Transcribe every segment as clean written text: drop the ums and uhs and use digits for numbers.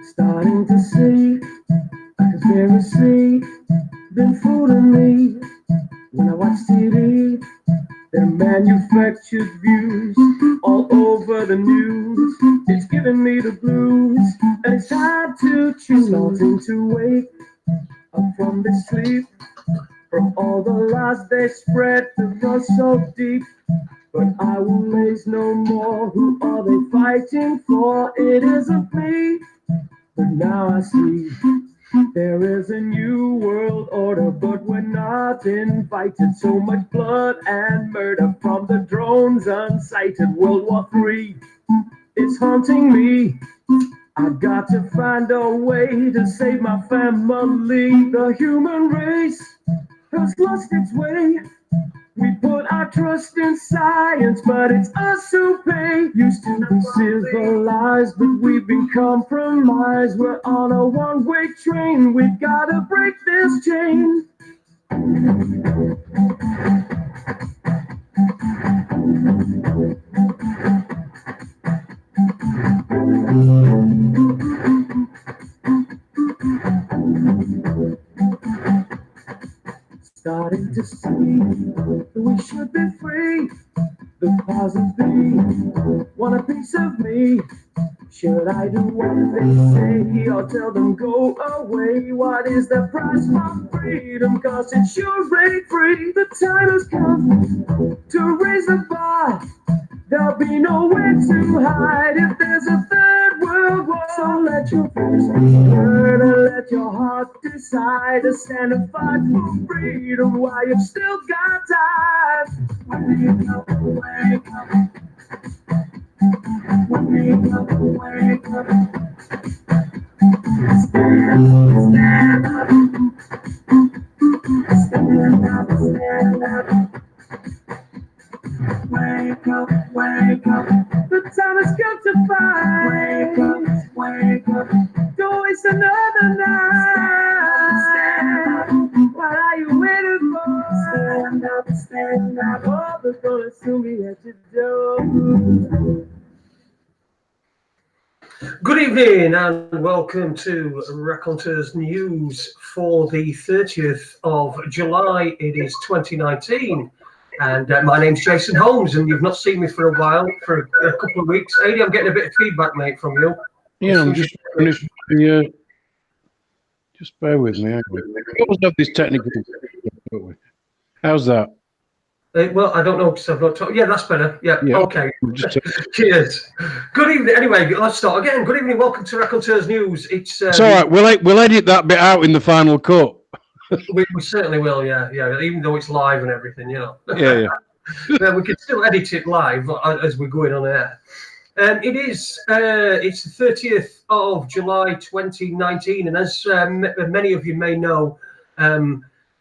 Starting to see a conspiracy been fooling me when I watch TV. They're manufactured views all over the news. It's giving me the blues, and it's hard to choose. Starting to wake up from this sleep, from all the lies they spread to run so deep. But I will raise no more. Who are they fighting for? It isn't me. But now I see there is a new world order, but we're not invited. So much blood and murder from the drones unsighted. World War III, it's haunting me. I've got to find a way to save my family. The human race has lost its way. We put our trust in science, but it's us who pay. Used to be civilized, but we've been compromised. We're on a one-way train. We gotta break this chain. Starting to see that we should be free. The powers that be want a piece of me. Should I do what they say or tell them go away? What is the price for freedom? Cause it sure ain't free. The time has come to raise the bar. There'll be nowhere to hide if there's a third world war. So let your voice be heard and let your heart decide to stand and fight for freedom while you've still got time. Wake up, wake up. Wake up, wake up. Stand up, stand up. Stand up, stand up. Wake up, wake up. The time has come to fight. Wake up, wake up. Don't waste another night. Stand up. What are you waiting for? Stand up, stand up. Oh, they're gonna soon be at your door. Good evening and welcome to Raconteurs News for the 30th of July. It is 2019. And my name's Jason Holmes, and you've not seen me for a while, for a couple of weeks. Ade, I'm getting a bit of feedback, mate, from you. Yeah, I'm just finished. Just bear with me. We always have this technical. How's that? Well, I don't know because I've not talked. Yeah, that's better. Yeah. Okay. Cheers. Good evening. Anyway, let's start again. Good evening. Welcome to Raconteurs News. It's all right. We'll edit that bit out in the final cut. We certainly will, yeah, even though it's live and everything, you know. Yeah. Yeah, we can still edit it live as we're going on air. It's the 30th of July 2019, and as many of you may know,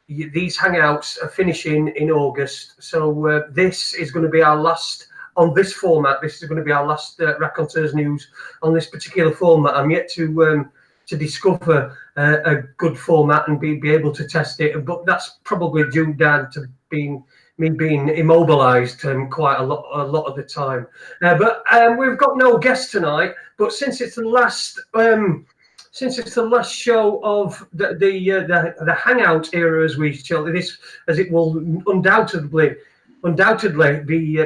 these Hangouts are finishing in August, so this is going to be our last on this format. This is going to be our last Raconteurs News on this particular format. I'm yet to discover a good format and be able to test it, but that's probably due down to me being immobilized quite a lot of the time. But we've got no guest tonight. But since it's the last show of the Hangout era, as it will undoubtedly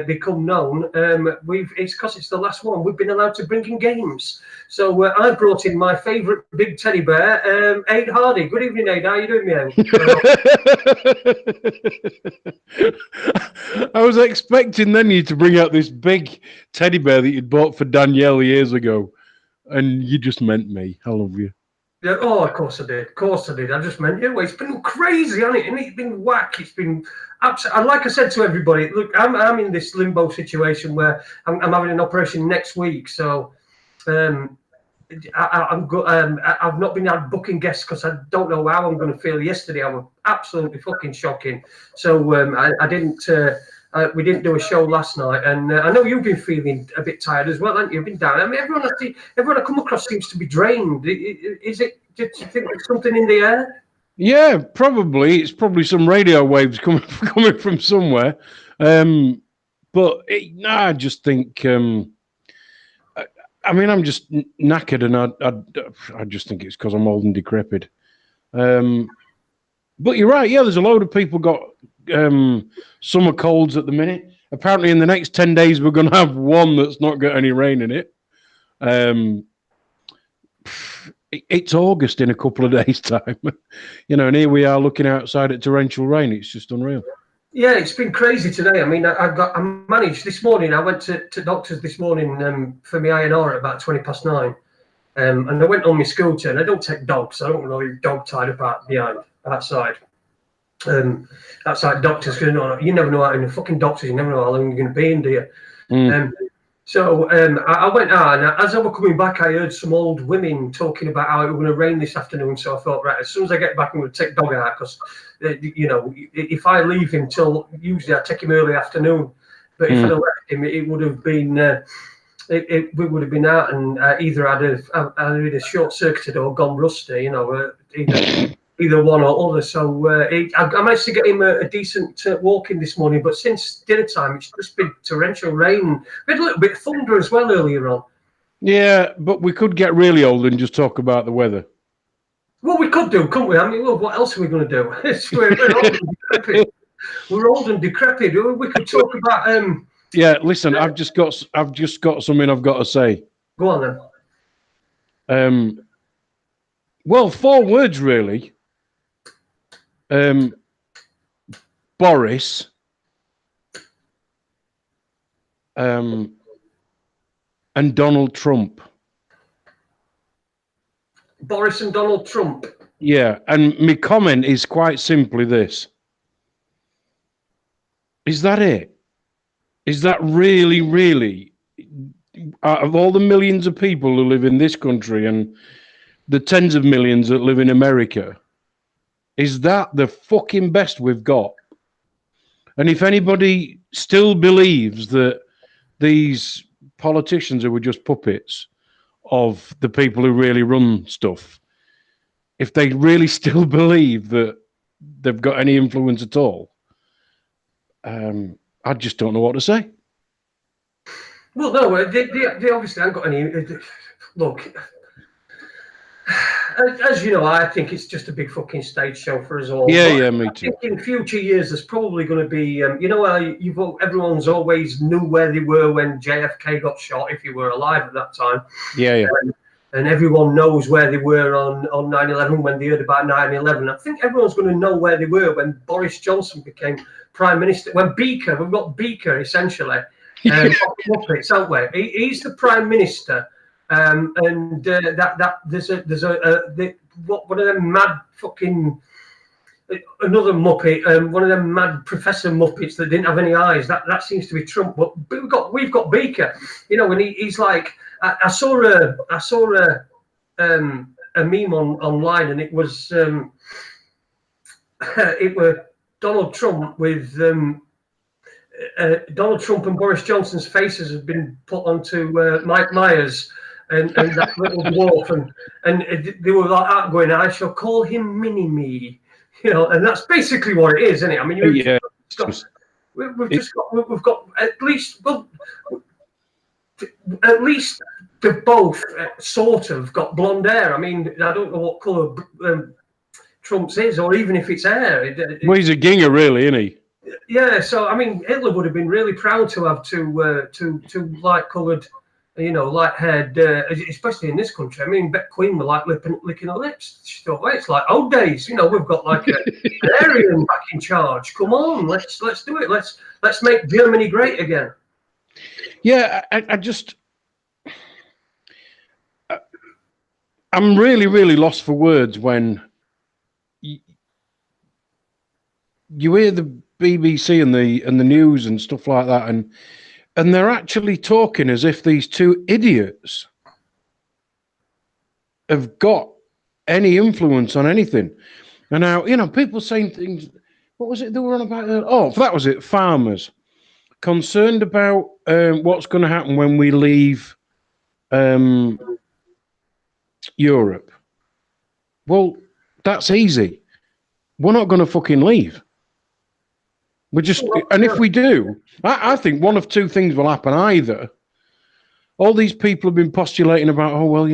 become known, it's because it's the last one. We've been allowed to bring in games, so I brought in my favourite big teddy bear, Ade Hardy. Good evening, Ade. How are you doing, man? I was expecting then you to bring out this big teddy bear that you'd bought for Danielle years ago, and you just meant me. I love you. Yeah, oh, of course I did. I just meant you. It's been crazy, hasn't it? And it's been whack. It's been absolutely. Like I said to everybody, look, I'm in this limbo situation where I'm having an operation next week, so I've not been out booking guests because I don't know how I'm going to feel. Yesterday I was absolutely fucking shocking. So I didn't. We didn't do a show last night, and I know you've been feeling a bit tired as well, haven't you? You've been down. I mean, everyone I come across seems to be drained. Is it? Do you think there's something in the air? Yeah, probably. It's probably some radio waves coming from somewhere. I just think. I mean, I'm just knackered, and I just think it's because I'm old and decrepit. But you're right. Yeah, there's a load of people got summer colds at the minute. Apparently, in the next 10 days, we're going to have one that's not got any rain in it. It's August in a couple of days' time, and here we are looking outside at torrential rain. It's just unreal. Yeah, it's been crazy today. I mean, I managed this morning. I went to doctors this morning for my INR at about 9:20, and I went on my scooter. And I don't take dogs. I don't know dog tied up outside. Outside doctors, because you never know how in the fucking doctors. You never know how long you're going to be in, do you? So I went out, and as I was coming back, I heard some old women talking about how it was going to rain this afternoon. So I thought, right, as soon as I get back, I'm going to take dog out, because, if I leave him till, usually I take him early afternoon. But if I'd have left him, it would have been, we would have been out, and either I'd have short-circuited or gone rusty, either one or other. So I managed to get him a decent walk in this morning, but since dinner time, it's just been torrential rain. We had a little bit of thunder as well earlier on. Yeah, but we could get really old and just talk about the weather. Well, we could do, couldn't we? I mean, well, what else are we going to do? We're old and decrepit. We're old and decrepit. We could talk about. Yeah, listen, I've just got something I've got to say. Go on then. Well, 4 words really. Boris, and Donald Trump. Boris and Donald Trump. Yeah, and my comment is quite simply this. Is that it? Is that really, really, out of all the millions of people who live in this country and the tens of millions that live in America, is that the fucking best we've got? And if anybody still believes that these politicians who were just puppets of the people who really run stuff, if they really still believe that they've got any influence at all, I just don't know what to say. Well, no, they obviously haven't got any. Look, as you know, I think it's just a big fucking stage show for us all. Yeah, me too. I think in future years, there's probably going to be, everyone's always knew where they were when JFK got shot, if you were alive at that time. Yeah. And everyone knows where they were on 9/11 when they heard about 9/11. I think everyone's going to know where they were when Boris Johnson became Prime Minister. When we've got Beaker essentially, Muppets, aren't we? He's the Prime Minister. And that there's one of them mad fucking another Muppet, one of them mad Professor Muppets that didn't have any eyes. That seems to be Trump. But we've got Beaker, and he's like, I saw a meme online, and it was Donald Trump with Donald Trump and Boris Johnson's faces have been put onto Mike Myers. And that little dwarf, and they were like that going, I shall call him Mini-Me, and that's basically what it is, isn't it? I mean, we've got at least they've both sort of got blonde hair. I mean, I don't know what colour Trump's is, or even if it's hair. Well, he's a ginger, really, isn't he? Yeah. So I mean, Hitler would have been really proud to have two light-coloured, light-haired, especially in this country. I mean, Bet Queen were like licking her lips. She thought, well, it's like old days. We've got like an Aryan back in charge. Come on, let's do it. Let's make Germany great again. Yeah, I'm really, really lost for words when you hear the BBC and the news and stuff like that, and they're actually talking as if these two idiots have got any influence on anything. And now, people saying things. What was it they were on about? Oh, that was it. Farmers concerned about what's going to happen when we leave Europe. Well, that's easy. We're not going to fucking leave. We're just, and if we do, I think one of two things will happen. Either all these people have been postulating about, oh well,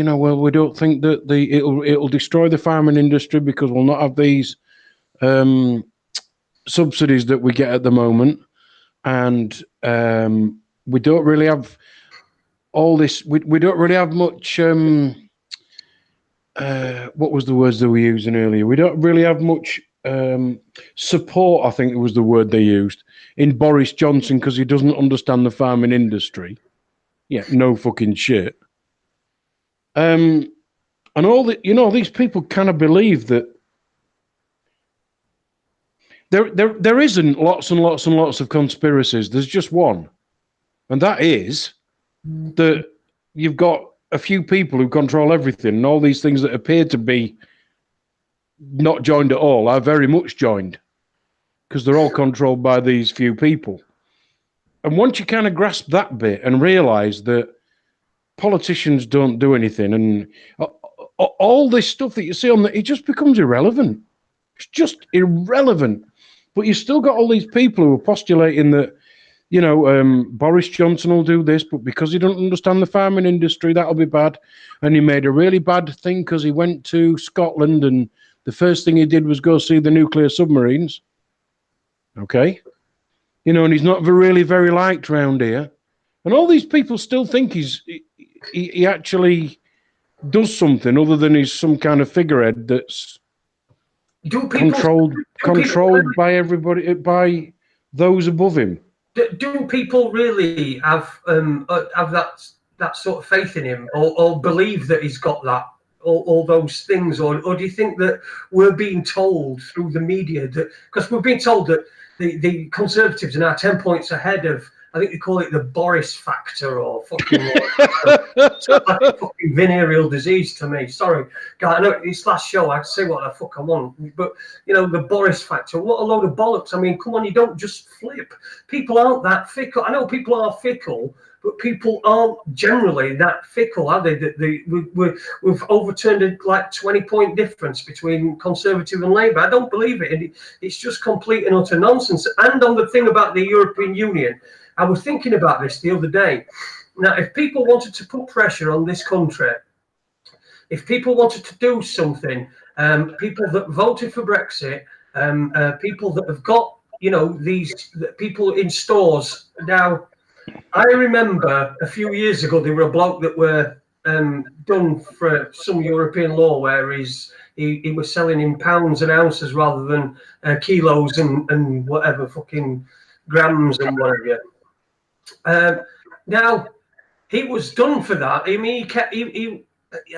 we don't think that it'll destroy the farming industry because we'll not have these subsidies that we get at the moment, and we don't really have all this. We don't really have much. What was the words they were using earlier? We don't really have much support, I think it was the word they used, in Boris Johnson because he doesn't understand the farming industry. Yeah, no fucking shit. And all the, these people kind of believe that there isn't lots and lots and lots of conspiracies. There's just one, and that is that you've got a few people who control everything, and all these things that appear to be not joined at all are very much joined because they're all controlled by these few people. And once you kind of grasp that bit and realize that politicians don't do anything, and all this stuff that you see on it just becomes irrelevant. It's just irrelevant. But you've still got all these people who are postulating that, Boris Johnson will do this, but because he doesn't understand the farming industry, that'll be bad. And he made a really bad thing because he went to Scotland and the first thing he did was go see the nuclear submarines. Okay. And he's not really very liked around here. And all these people still think he actually does something other than he's some kind of figurehead that's controlled by everybody, by those above him. Do people really have that sort of faith in him, or believe that he's got that, all those things, or do you think that we're being told through the media that, because we're being told that the Conservatives are now 10 points ahead of, I think they call it the Boris factor, or fucking it's like a fucking venereal disease to me. Sorry, guys, I know it's last show, I can say what the fuck I want, but the Boris factor, what a load of bollocks. I mean, come on, you don't just flip. People aren't that fickle. I know people are fickle, but people aren't generally that fickle, are they? We've overturned a 20-point difference between Conservative and Labour. I don't believe it, and it's just complete and utter nonsense. And on the thing about the European Union, I was thinking about this the other day. Now, if people wanted to put pressure on this country, if people wanted to do something, people that voted for Brexit, people that have got, these people in stores. Now, I remember a few years ago, there were a bloke that were done for some European law where he was selling in pounds and ounces rather than kilos and whatever, fucking grams and whatever. Now, he was done for that. I mean, I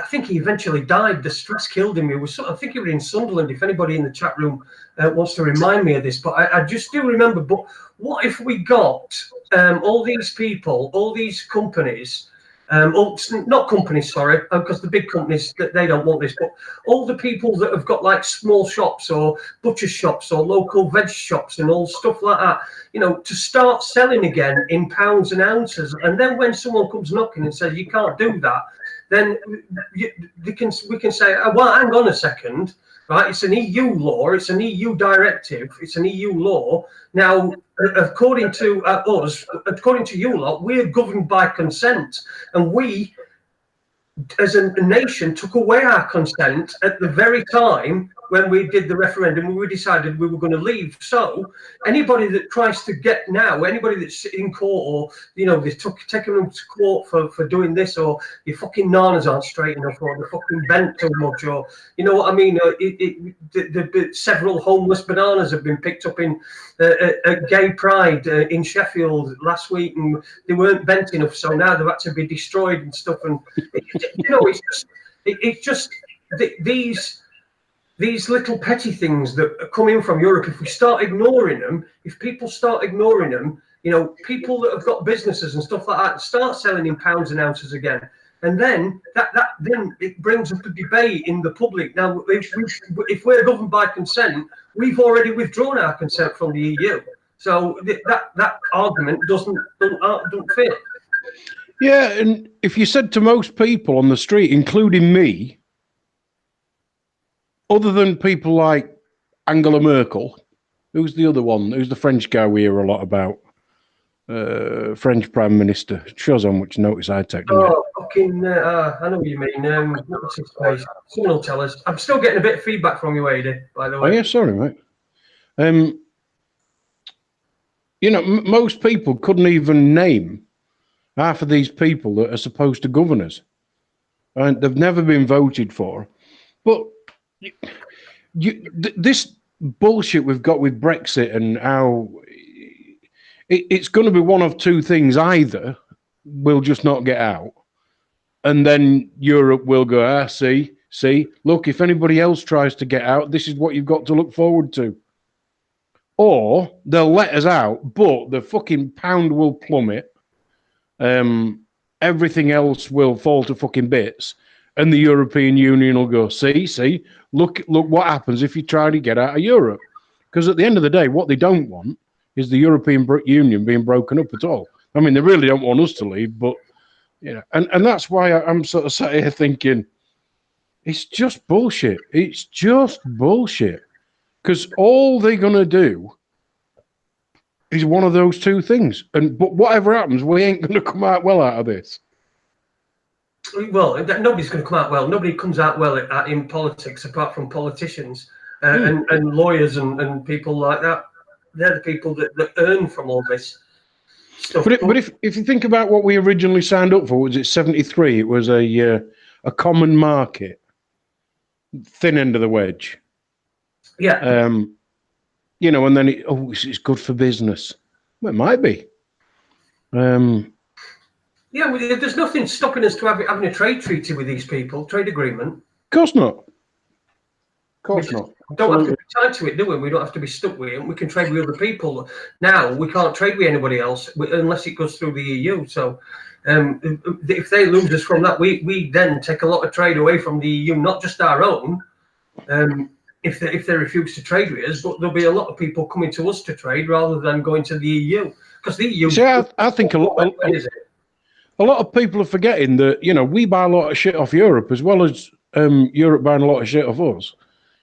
think he eventually died. The stress killed him. I think he was in Sunderland. If anybody in the chat room wants to remind me of this, but I just do remember. But what if we got all these people, all these companies, not companies, sorry, because the big companies, they don't want this, but all the people that have got small shops or butcher shops or local veg shops and all stuff like that, to start selling again in pounds and ounces. And then when someone comes knocking and says you can't do that, then we can say, well, hang on a second, right? It's an EU law, it's an EU directive, it's an EU law. Now, according to us, according to you lot, we're governed by consent, and we, as a nation, took away our consent at the very time when we did the referendum. We decided we were going to leave. So anybody that tries to get now, anybody that's in court, or they're taking them to court for doing this, or your fucking nanas aren't straight enough, or they're fucking bent too much, or what I mean. Several homeless bananas have been picked up in at Gay Pride in Sheffield last week, and they weren't bent enough, so now they've had to be destroyed and stuff. And it's just these little petty things that are coming from Europe. If we start ignoring them, if people start ignoring them, people that have got businesses and stuff like that start selling in pounds and ounces again, and then then it brings up a debate in the public. Now, if we're governed by consent, we've already withdrawn our consent from the EU, so that argument doesn't fit. Yeah, and if you said to most people on the street, including me, other than people like Angela Merkel, Who's the other one? Who's the French guy we hear a lot about? French Prime Minister. Shows how much notice I take, doesn't it? Oh, fucking! I know what you mean. What's his face? Someone will tell us. I'm still getting a bit of feedback from you, Ade. By the way. Oh yeah, sorry, mate. You know, most people couldn't even name half of these people that are supposed to govern us, and they've never been voted for. But this bullshit we've got with Brexit and how it's going to be one of two things: either we'll just not get out, and then Europe will go, see, look, if anybody else tries to get out, this is what you've got to look forward to. Or they'll let us out, but the fucking pound will plummet. Everything else will fall to fucking bits, and the European Union will go, see, look what happens if you try to get out of Europe. Because at the end of the day, what they don't want is the European Union being broken up at all. I mean, they really don't want us to leave, but you know, and that's why I'm sort of sat here thinking, it's just bullshit. It's just bullshit. Because all they're gonna do is one of those two things. But whatever happens, we ain't gonna come out well out of this. Well, nobody's going to come out well. Nobody comes out well in politics apart from politicians and lawyers and people like that. They're the people that earn from all this stuff. But if you think about what we originally signed up for, was it 73? It was a common market, thin end of the wedge. Yeah. You know, and then it's good for business. Well, it might be. Yeah, well, there's nothing stopping us to having a trade treaty with these people, trade agreement. Of course not. Of course not. We don't have to be tied to it, do we? We don't have to be stuck with it. We can trade with other people. Now, we can't trade with anybody else unless it goes through the EU. So if they lose us from that, we then take a lot of trade away from the EU, not just our own, if they refuse to trade with us, but there'll be a lot of people coming to us to trade rather than going to the EU. Because the EU... See, I think a lot of people are forgetting that, you know, we buy a lot of shit off Europe as well as Europe buying a lot of shit off us.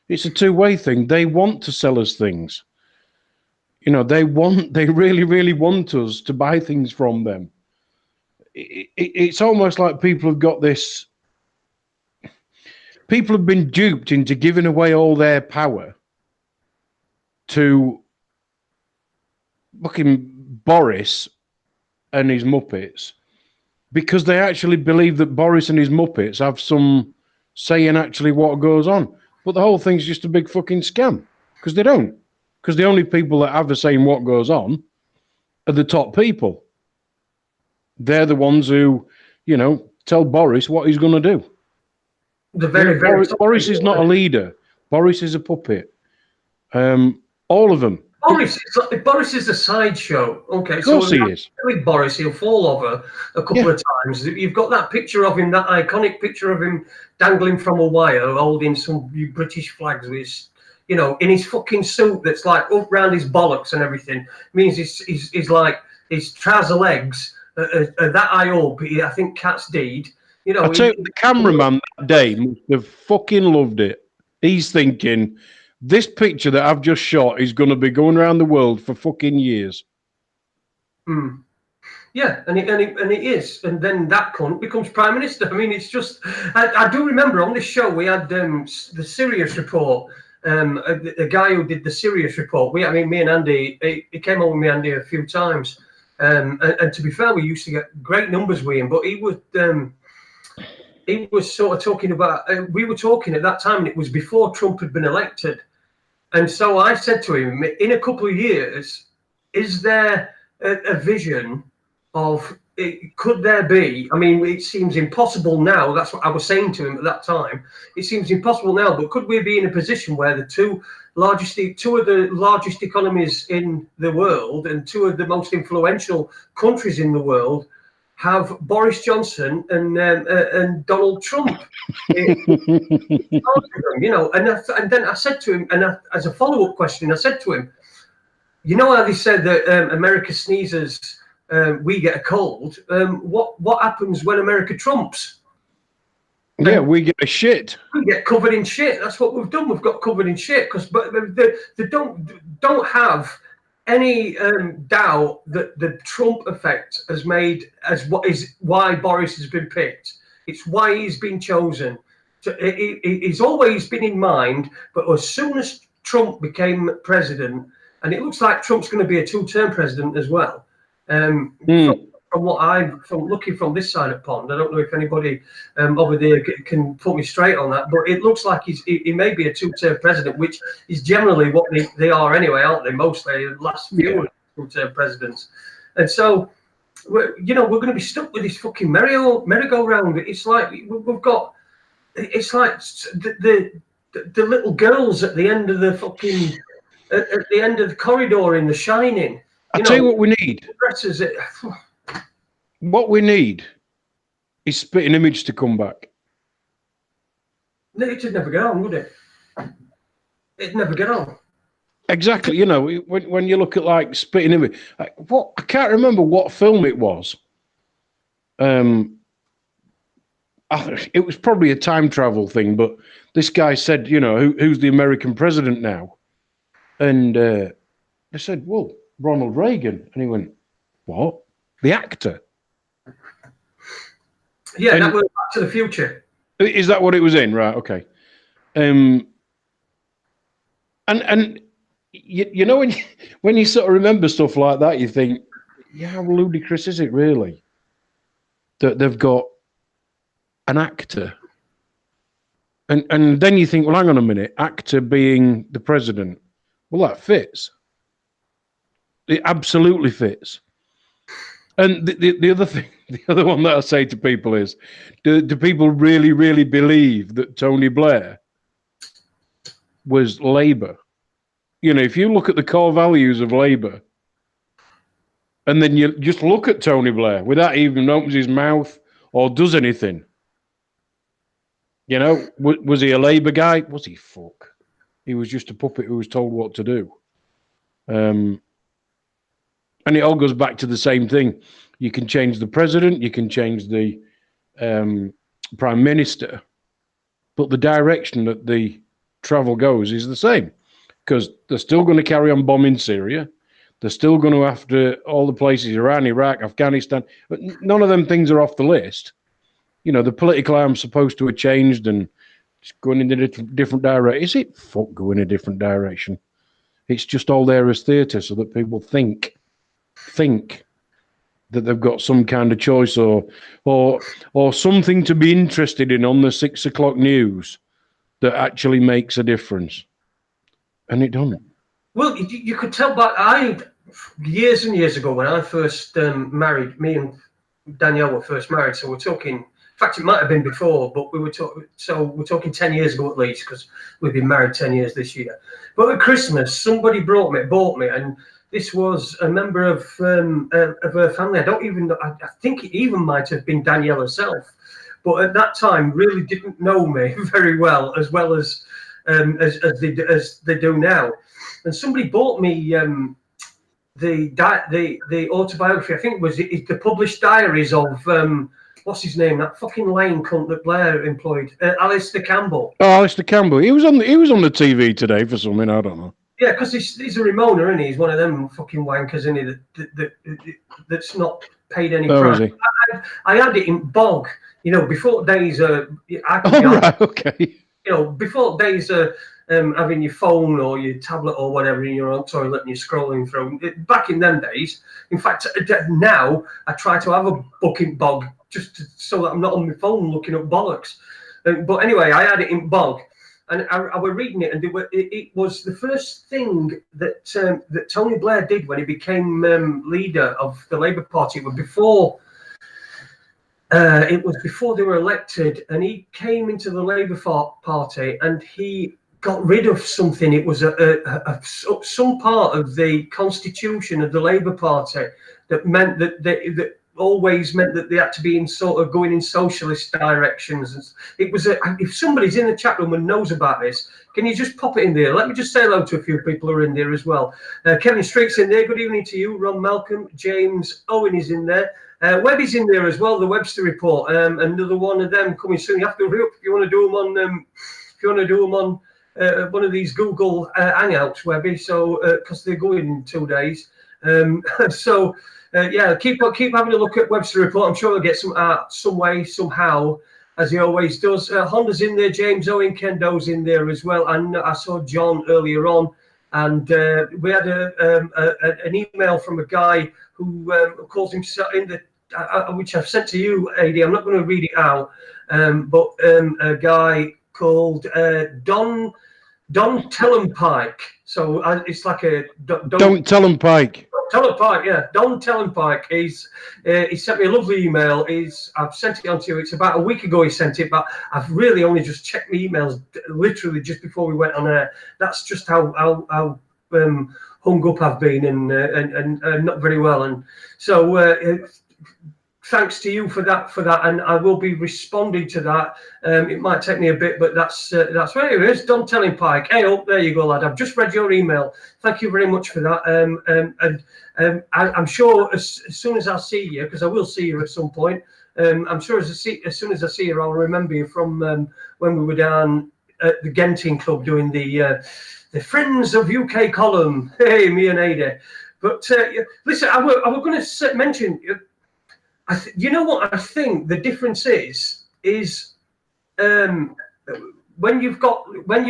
It's a two-way thing. They want to sell us things. You know, they really, really want us to buy things from them. It's almost like people have got this... People have been duped into giving away all their power to fucking Boris and his Muppets, because they actually believe that Boris and his Muppets have some say in actually what goes on. But the whole thing's just a big fucking scam, because they don't. Because the only people that have a say in what goes on are the top people. They're the ones who, you know, tell Boris what he's going to do. Boris is not a leader. Boris is a puppet. All of them. Boris is a sideshow. Okay, of course he is. With Boris, he'll fall over a couple of times. You've got that picture of him, that iconic picture of him dangling from a wire, holding some British flags with his, you know, in his fucking suit that's like up round his bollocks and everything. It means he's like his trouser legs are that high up. I think Cat's deed. You know, I tell you, the cameraman that day must have fucking loved it. He's thinking, this picture that I've just shot is going to be going around the world for fucking years. Yeah, and it is. And then that cunt becomes Prime Minister. I mean, it's just... I do remember on this show, we had the Sirius report. The guy who did the Sirius report. Me and Andy, he came on with me, Andy, a few times. And to be fair, we used to get great numbers with him. But he was sort of talking about... we were talking at that time, and it was before Trump had been elected. And so I said to him, in a couple of years, is there a vision of, could there be, I mean, it seems impossible now, that's what I was saying to him at that time, it seems impossible now, but could we be in a position where the two of the largest economies in the world and two of the most influential countries in the world have Boris Johnson and Donald Trump, you know, and then I said to him, and as a follow-up question, I said to him, you know how they said that America sneezes, we get a cold. What happens when America trumps? Yeah, we get a shit. We get covered in shit. That's what we've done. We've got covered in shit because they don't have any doubt that the Trump effect has made as what is why Boris has been picked. It's why he's been chosen. So he's always been in mind, but as soon as Trump became president, and it looks like Trump's going to be a two-term president as well. From what I'm looking from this side of the pond, I don't know if anybody over there can put me straight on that, but it looks like he may be a two-term president, which is generally what they are anyway, aren't they? Mostly the last few two-term presidents, and so we're going to be stuck with this fucking merry-go-round. It's like we've got, it's like the little girls at the end of the fucking at the end of the corridor in The Shining. I'll tell you what we need. Dresses it. What we need is Spitting Image to come back. No, it'd never get on, would it? It'd never get on. Exactly. You know, when you look at like Spitting Image, I can't remember what film it was. It was probably a time travel thing, but this guy said, you know, who's the American president now? And they said, well, Ronald Reagan. And he went, what? The actor? Yeah, that was Back to the Future. Is that what it was in? Right, okay. And you know, when you sort of remember stuff like that, you think, yeah, how ludicrous is it really that they've got an actor? And then you think, well, hang on a minute, actor being the president. Well, that fits. It absolutely fits. And the other thing, the other one that I say to people is, do people really, really believe that Tony Blair was Labour? You know, if you look at the core values of Labour, and then you just look at Tony Blair without even opens his mouth or does anything, you know, was he a Labour guy? Was he? Fuck. He was just a puppet who was told what to do. And it all goes back to the same thing. You can change the president, you can change the prime minister, but the direction that the travel goes is the same, because they're still going to carry on bombing Syria. They're still going to have to all the places, Iran, Iraq, Afghanistan. But none of them things are off the list. You know, the political arm's supposed to have changed and it's going in a different direction. Is it? Fuck, go in a different direction. It's just all there as theatre so that people think that they've got some kind of choice or something to be interested in on the 6 o'clock news that actually makes a difference. And it doesn't. Well, you could tell years and years ago when I first married, me and Danielle were first married, so we're talking, in fact, it might have been before, but we're talking 10 years ago at least, because we've been married 10 years this year. But at Christmas, somebody bought me, and this was a member of her family. I don't even know, I think it even might have been Danielle herself, but at that time really didn't know me very well as they do now. And somebody bought me the autobiography. I think it was the published diaries of what's his name? That fucking lame cunt that Blair employed, Alistair Campbell. Oh, Alistair Campbell. He was on the TV today for something. I don't know. Yeah, because he's a Ramona, isn't he? He's one of them fucking wankers, isn't he? That's not paid any price. Is he? I had it in bog, you know, before days. Right, okay. You know, before days having your phone or your tablet or whatever in your own toilet and you're scrolling through. Back in them days, in fact, now I try to have a book in bog so that I'm not on my phone looking up bollocks. But anyway, I had it in bog. And I was reading it, and it was the first thing that Tony Blair did when he became leader of the Labour Party. It was before they were elected, and he came into the Labour Party, and he got rid of something. It was some part of the constitution of the Labour Party that meant that always meant that they had to be in sort of going in socialist directions. It was if somebody's in the chat room and knows about this, can you just pop it in there? Let me just say hello to a few people who are in there as well. Kevin Street's in there. Good evening to you. Ron Malcolm, James Owen is in there. Webby's in there as well. The Webster Report. Another one of them coming soon. You have to hurry up if you want to do them on. If you want to do them on one of these Google Hangouts, Webby. So because they're going in 2 days. Yeah, keep having a look at Webster Report. I'm sure he'll get some way, somehow, as he always does. Honda's in there, James Owen, Kendo's in there as well. And I saw John earlier on, and we had an email from a guy who calls himself in the which I've sent to you, Ade. I'm not going to read it out, but a guy called Don Tellenpike. So it's like a don't tell him, Pike. Tellenpike, yeah, Don Tellenpike. He sent me a lovely email. I've sent it on to you. It's about a week ago he sent it, but I've really only just checked my emails literally just before we went on air. That's just how hung up I've been and not very well. And so thanks to you for that, and I will be responding to that. It might take me a bit, but that's where it is. Don Tellenpike. Hey, oh, there you go, lad. I've just read your email. Thank you very much for that. I'm sure as soon as I see you, because I will see you at some point. I'm sure as soon as I see you, I'll remember you from when we were down at the Genting Club doing the Friends of UK column. Hey, me and Ade. But listen, I was going to mention. You know what I think the difference is when you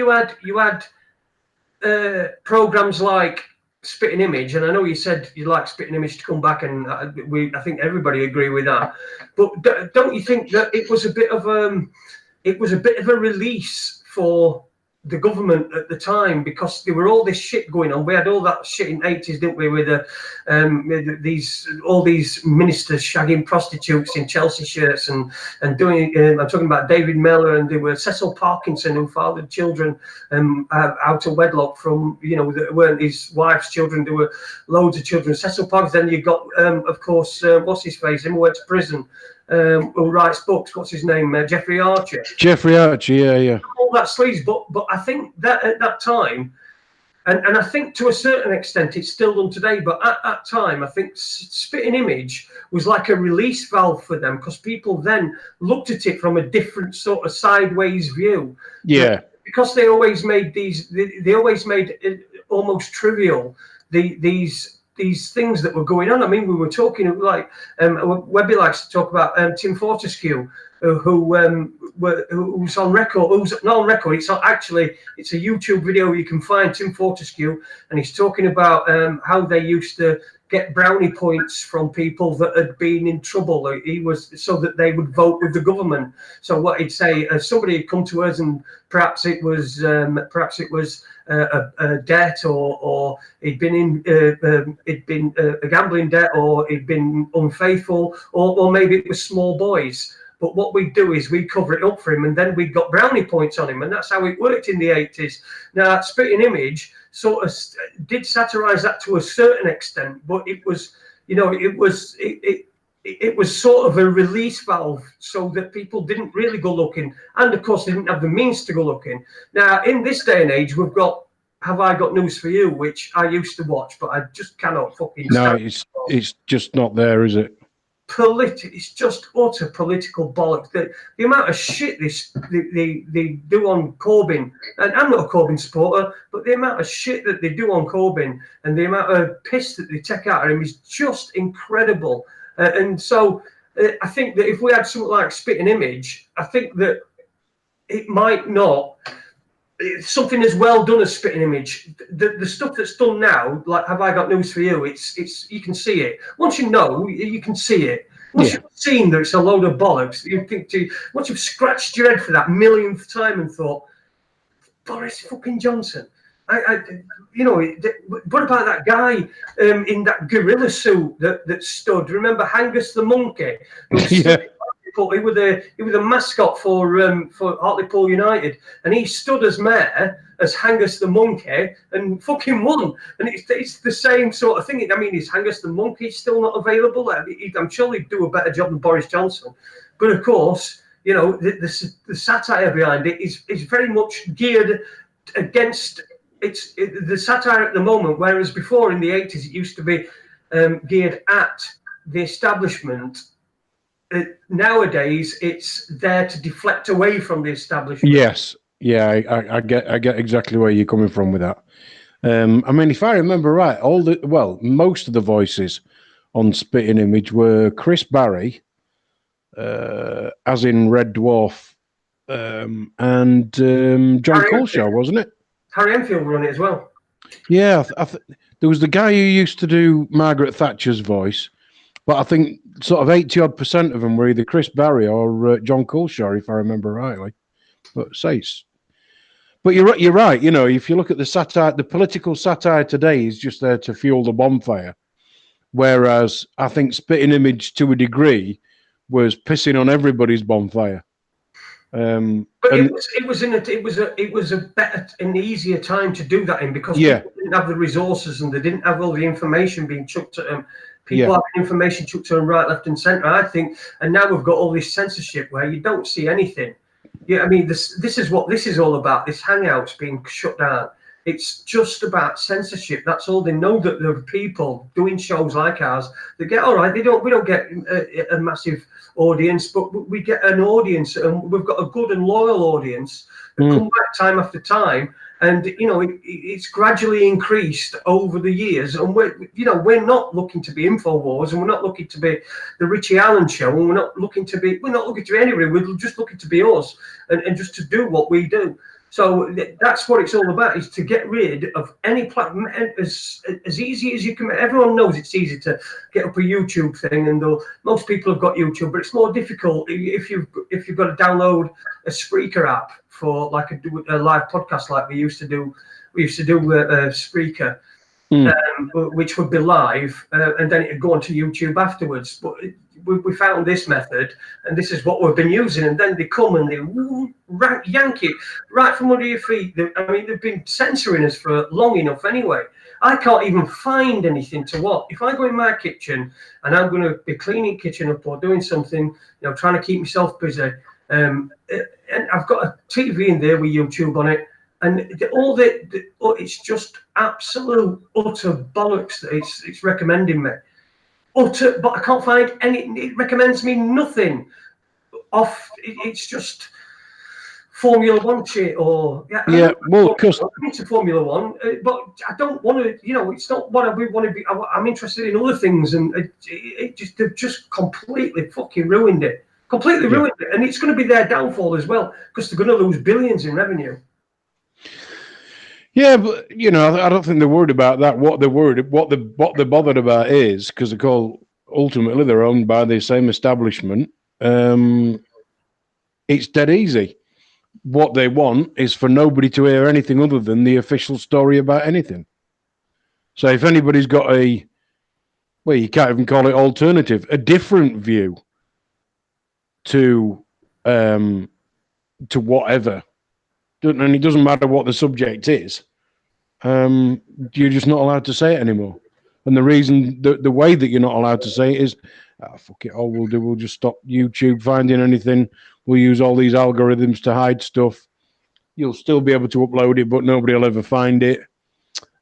had programs like Spitting Image, and I know you said you'd like Spitting Image to come back, and I think everybody agree with that. But don't you think that it was a bit of a release for the government at the time, because there were all this shit going on. We had all that shit in the 80s, didn't we, with all these ministers shagging prostitutes in Chelsea shirts and doing. I'm talking about David Mellor, and there were Cecil Parkinson who fathered children out of wedlock from, that weren't his wife's children. There were loads of children. Cecil Parkinson. Then you got, of course, what's his face? Him who went to prison. Who writes books? What's his name? Jeffrey Archer. Jeffrey Archer, yeah. All that sleaze, but I think that at that time, and I think to a certain extent it's still done today, but at that time I think Spitting Image was like a release valve for them, because people then looked at it from a different sort of sideways view. Yeah. Because they always made they always made it almost trivial these things that were going on. I mean, we were talking like Webby likes to talk about Tim Fortescue, who's on record. Who's not on record? It's a YouTube video you can find, Tim Fortescue, and he's talking about how they used to get brownie points from people that had been in trouble. He was so that they would vote with the government. So what he'd say, somebody had come to us, and perhaps it was a debt, or he'd been in a gambling debt, or he'd been unfaithful, or maybe it was small boys. But what we do is we cover it up for him, and then we got brownie points on him, and that's how it worked in the 80s. Now, Spitting Image sort of did satirize that to a certain extent, but it was, it was sort of a release valve so that people didn't really go looking, and of course they didn't have the means to go looking. Now, in this day and age, we've got Have I Got News For You, which I used to watch, but I just cannot fucking. No, it's just not there, is it? It's just utter political bollocks. The amount of shit they do on Corbyn, and I'm not a Corbyn supporter, but the amount of shit that they do on Corbyn and the amount of piss that they take out of him is just incredible. And so I think that if we had something like Spitting Image, I think that it might not. It's something as well done as Spitting Image. The stuff that's done now, like Have I Got News For You, it's you can see it. Once you know, you can see it. Once you've seen that it's a load of bollocks, you think once you've scratched your head for that millionth time and thought, Boris fucking Johnson. What about that guy in that gorilla suit that stood? Remember Angus the monkey? Hartlepool. He was the mascot for Hartlepool United, and he stood as mayor as Hangus the Monkey and fucking won. And it's the same sort of thing. I mean, is Hangus the Monkey still not available? I'm sure he'd do a better job than Boris Johnson, but of course, you know, the satire behind it is very much geared against the satire at the moment, whereas before in the 80s it used to be geared at the establishment. Nowadays it's there to deflect away from the establishment. Yes, yeah, I get exactly where you're coming from with that. I mean, if I remember right, most of the voices on Spitting Image were Chris Barry, as in Red Dwarf, and John Culshaw, wasn't it? Harry Enfield were on it as well. Yeah, there was the guy who used to do Margaret Thatcher's voice, but I think sort of 80-odd% of them were either Chris Barry or John Culshaw, if I remember rightly. But you're right. You know, if you look at the satire, the political satire today is just there to fuel the bonfire, whereas I think Spitting Image, to a degree, was pissing on everybody's bonfire. But it was a better and easier time to do that in, because people didn't have the resources and they didn't have all the information being chucked at them. People have information chucked to them right, left, and centre, I think. And now we've got all this censorship where you don't see anything. Yeah, I mean, this is what this is all about. This Hangouts being shut down. It's just about censorship. That's all. They know that there are people doing shows like ours that get all right. We don't get a massive audience, but we get an audience, and we've got a good and loyal audience that come back time after time. And you know, it's gradually increased over the years. And we're not looking to be Infowars, and we're not looking to be the Richie Allen show, and we're not looking to be anybody. We're just looking to be us and just to do what we do. So that's what it's all about, is to get rid of any platform as easy as you can. Everyone knows it's easy to get up a YouTube thing, and most people have got YouTube, but it's more difficult if you've got to download a Spreaker app for like a live podcast like we used to do. We used to do Spreaker, which would be live, and then it'd go onto YouTube afterwards. But we found this method, and this is what we've been using. And then they come and they yank it right from under your feet. I mean, they've been censoring us for long enough anyway. I can't even find anything to watch. If I go in my kitchen and I'm going to be cleaning kitchen up or doing something, trying to keep myself busy, and I've got a TV in there with YouTube on it, and it's just absolute utter bollocks that it's recommending me. But I can't find any. It recommends me nothing. It's just Formula One shit, or well, because I'm into Formula One, but I don't want to. It's not what we want to be. I'm interested in other things, and they've just completely fucking ruined it. Completely ruined it, and it's going to be their downfall as well, because they're going to lose billions in revenue. Yeah, but I don't think they're worried about that. What they're bothered about is, because ultimately they're owned by the same establishment. It's dead easy. What they want is for nobody to hear anything other than the official story about anything. So if anybody's got you can't even call it alternative, a different view to whatever. And it doesn't matter what the subject is. You're just not allowed to say it anymore. And the reason, the way that you're not allowed to say it is, fuck it, all we'll just stop YouTube finding anything. We'll use all these algorithms to hide stuff. You'll still be able to upload it, but nobody will ever find it.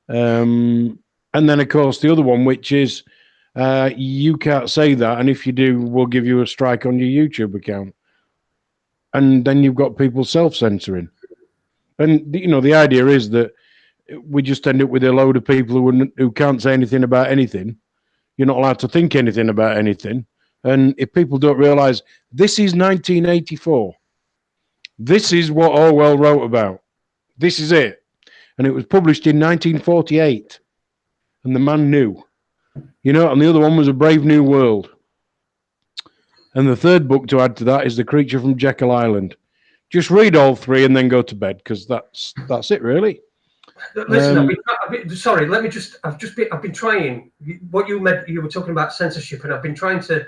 And then, of course, the other one, which is you can't say that, and if you do, we'll give you a strike on your YouTube account. And then you've got people self-censoring. And, the idea is that we just end up with a load of people who can't say anything about anything. You're not allowed to think anything about anything. And if people don't realize, this is 1984. This is what Orwell wrote about. This is it. And it was published in 1948. And the man knew. And the other one was A Brave New World. And the third book to add to that is The Creature from Jekyll Island. Just read all three and then go to bed, because that's it, really. Listen, I've been trying. What you were talking about censorship, and I've been trying to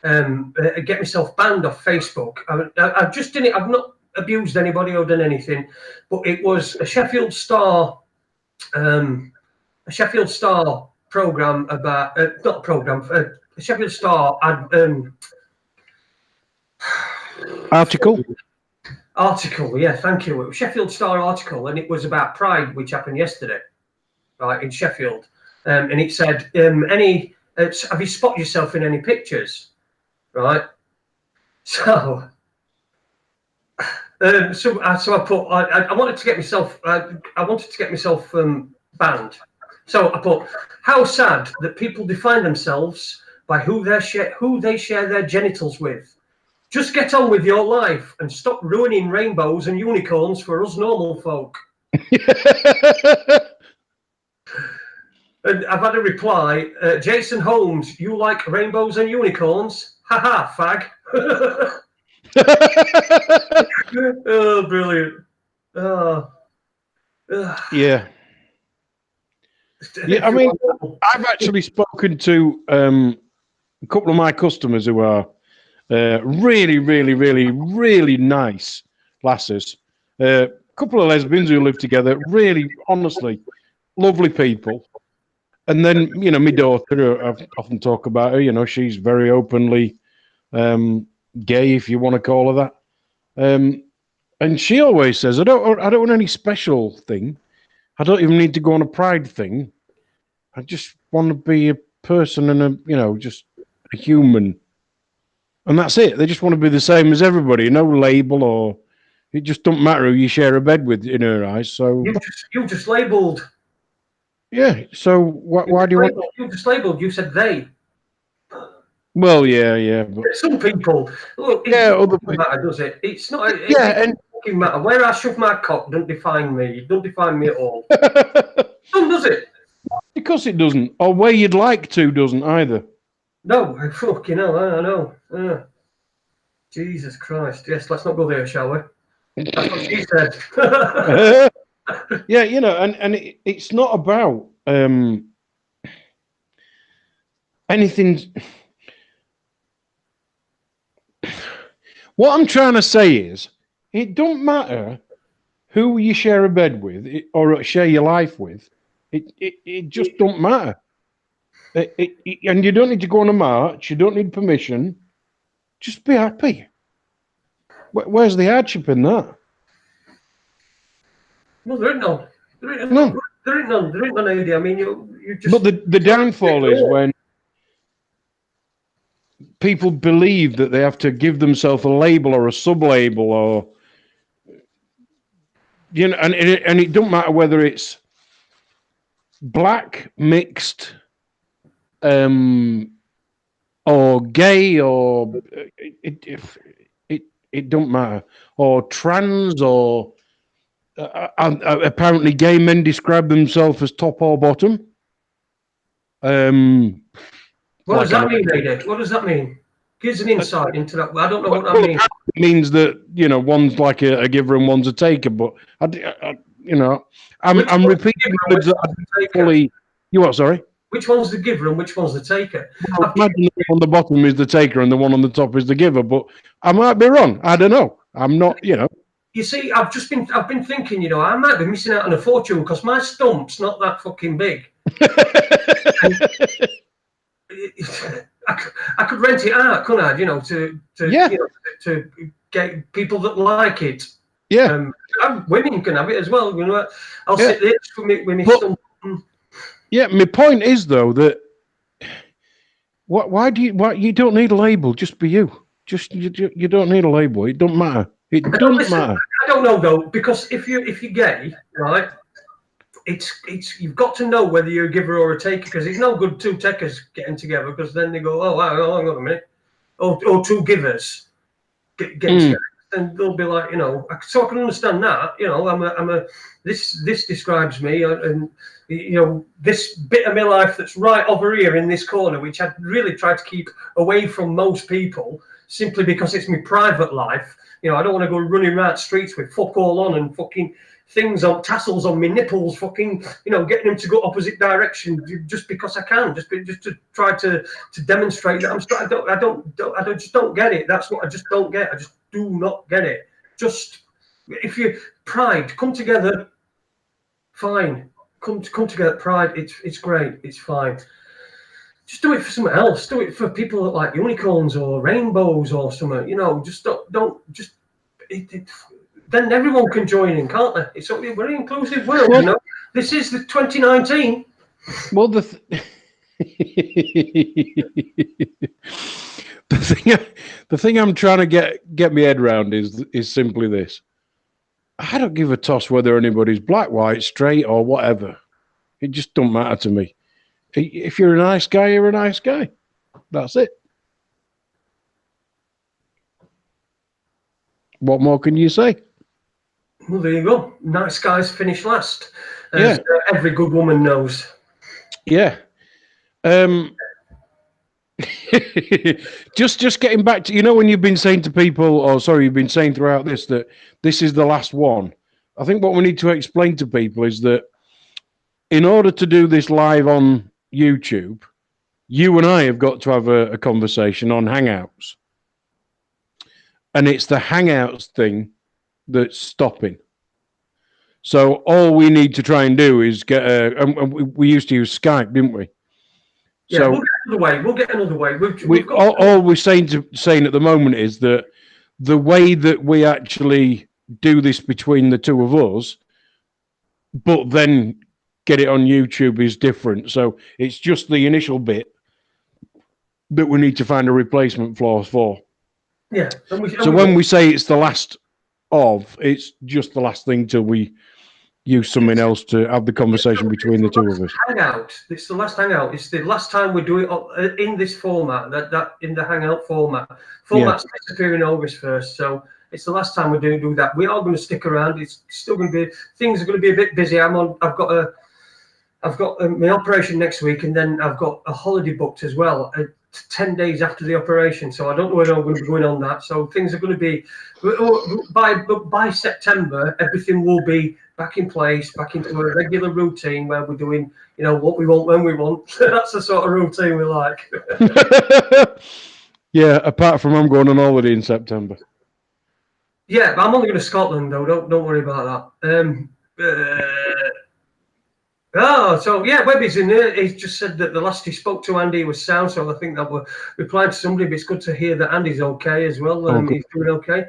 get myself banned off Facebook. I've just done it. I've not abused anybody or done anything, but it was a Sheffield Star program about not a program, a Sheffield Star article. Yeah, thank you. It was Sheffield Star article, and it was about Pride, which happened yesterday, right, in Sheffield. And it said, have you spotted yourself in any pictures, right? So, so I put, I wanted to get myself, banned. So I put, how sad that people define themselves by who they share their genitals with. Just get on with your life and stop ruining rainbows and unicorns for us normal folk. And I've had a reply, Jason Holmes, you like rainbows and unicorns? Haha, fag. Oh, brilliant. Oh. Yeah. Yeah, I mean, I've actually spoken to a couple of my customers who are really, really, really, really nice lasses. A couple of lesbians who live together, really, honestly, lovely people. And then, you know, my daughter, I often talk about her, you know, she's very openly gay, if you want to call her that. And she always says, I don't want any special thing. I don't even need to go on a pride thing. I just want to be a person and just a human. And that's it. They just want to be the same as everybody. No label, or it just don't matter who you share a bed with in her eyes. So you just labelled. Yeah. So why do you want? You just labelled. You said they. Well, yeah. But some people. Look, other people matter, does it? It's not. It doesn't matter where I shove my cock. Don't define me. It don't define me at all. Does it? Because it doesn't, or where you'd like to doesn't either. No, fucking hell, I know. Jesus Christ. Yes, let's not go there, shall we? That's what she said. Yeah, and it's not about anything. What I'm trying to say is, it don't matter who you share a bed with or share your life with. It just don't matter. And you don't need to go on a march. You don't need permission. Just be happy. Where's the hardship in that? Well, there ain't none. There ain't none. There ain't none idea. I mean, you just. But the downfall is when people believe that they have to give themselves a label or a sub-label, or and it don't matter whether it's black, mixed, or gay, or it don't matter, or trans, or apparently gay men describe themselves as top or bottom. What does that mean, Ade? What does that mean? Give us an insight into that. I don't know what that means. It means that one's like a giver and one's a taker. But I'm repeating words that I fully. You what? Sorry. Which one's the giver and which one's the taker? Well, imagine the one on the bottom is the taker and the one on the top is the giver. But I might be wrong. I don't know. I'm not. You see, I've been thinking. I might be missing out on a fortune because my stump's not that fucking big. I could rent it out, couldn't I? To get people that like it. Yeah. Women can have it as well. I'll sit there with me stump. Yeah, my point is though that why you don't need a label. Just be you. You don't need a label. It don't matter. It doesn't matter. I don't know though, because if you're gay, right? It's you've got to know whether you're a giver or a taker, because it's no good two takers getting together, because then they go, oh, hang on a minute, or two givers getting together, and they'll be like, so I can understand that. This describes me, and this bit of my life that's right over here in this corner, which I really try to keep away from most people, simply because it's my private life. I don't want to go running around streets with fuck all on and fucking things on tassels on my nipples, fucking, you know, getting them to go opposite direction just because I can, just to try to demonstrate that I'm still, I just don't get it. That's what I just don't get. I just do not get it. Just if you pride, come together, fine. Come together, pride. It's great. It's fine. Just do it for something else. Do it for people that like unicorns or rainbows or something. You know, just don't just. Then everyone can join in, can't they? It's a very inclusive world. Well, you know, this is the 2019. Well, the thing I'm trying to get my head around is simply this. I don't give a toss whether anybody's black, white, straight, or whatever. It just don't matter to me. If you're a nice guy, you're a nice guy. That's it. What more can you say? Well, there you go. Nice guys finish last, as every good woman knows. Yeah. Just getting back to, you know, when you've been saying to people, you've been saying throughout this that this is the last one. I think what we need to explain to people is that in order to do this live on YouTube, you and I have got to have a conversation on Hangouts. And it's the Hangouts thing that's stopping. So all we need to try and do is get we used to use Skype, didn't we? Yeah, so we'll get another way. All we're saying at the moment is that the way that we actually do this between the two of us, but then get it on YouTube is different. So it's just the initial bit that we need to find a replacement for. Yeah. So when we say it's the last of, it's just the last thing till we use something else to have the conversation between the two of us. Hangout. It's the last Hangout. It's the last time we do it in this format, that in the Hangout format. Format's disappearing August 1st, so it's the last time we do that. We are going to stick around. It's still going to be, things are going to be a bit busy. I've got my operation next week, and then I've got a holiday booked as well. 10 days after the operation, so I don't know whether I'm going to be going on that. So things are going to be by September, everything will be back in place, back into a regular routine where we're doing, you know, what we want when we want. That's the sort of routine we like. Yeah, apart from I'm going on holiday in September. Yeah, but I'm only going to Scotland though. Don't worry about that. So yeah, Webby's in there. He just said that the last he spoke to Andy was sound, so I think that we're replying to somebody, but it's good to hear that Andy's okay as well. He's doing okay.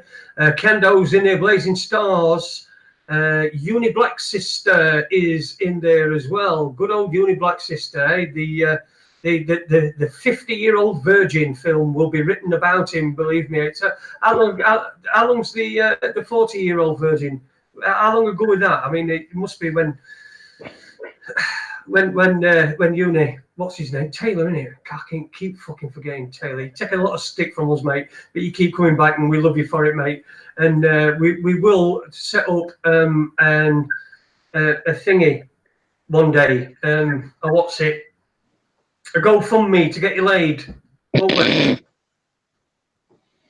Kendo's in there, Blazing Stars. Uni Black Sister is in there as well. Good old Uni Black Sister, eh? The 50-year-old virgin film will be written about him, believe me. It's how long's the 40-year-old virgin? How long ago was that? I mean, it must be when Uni, what's his name? Taylor, innit? I can't keep fucking forgetting Taylor. You take a lot of stick from us, mate, but you keep coming back, and we love you for it, mate. And we will set up a thingy one day. What's it? A GoFundMe to get you laid. Won't we?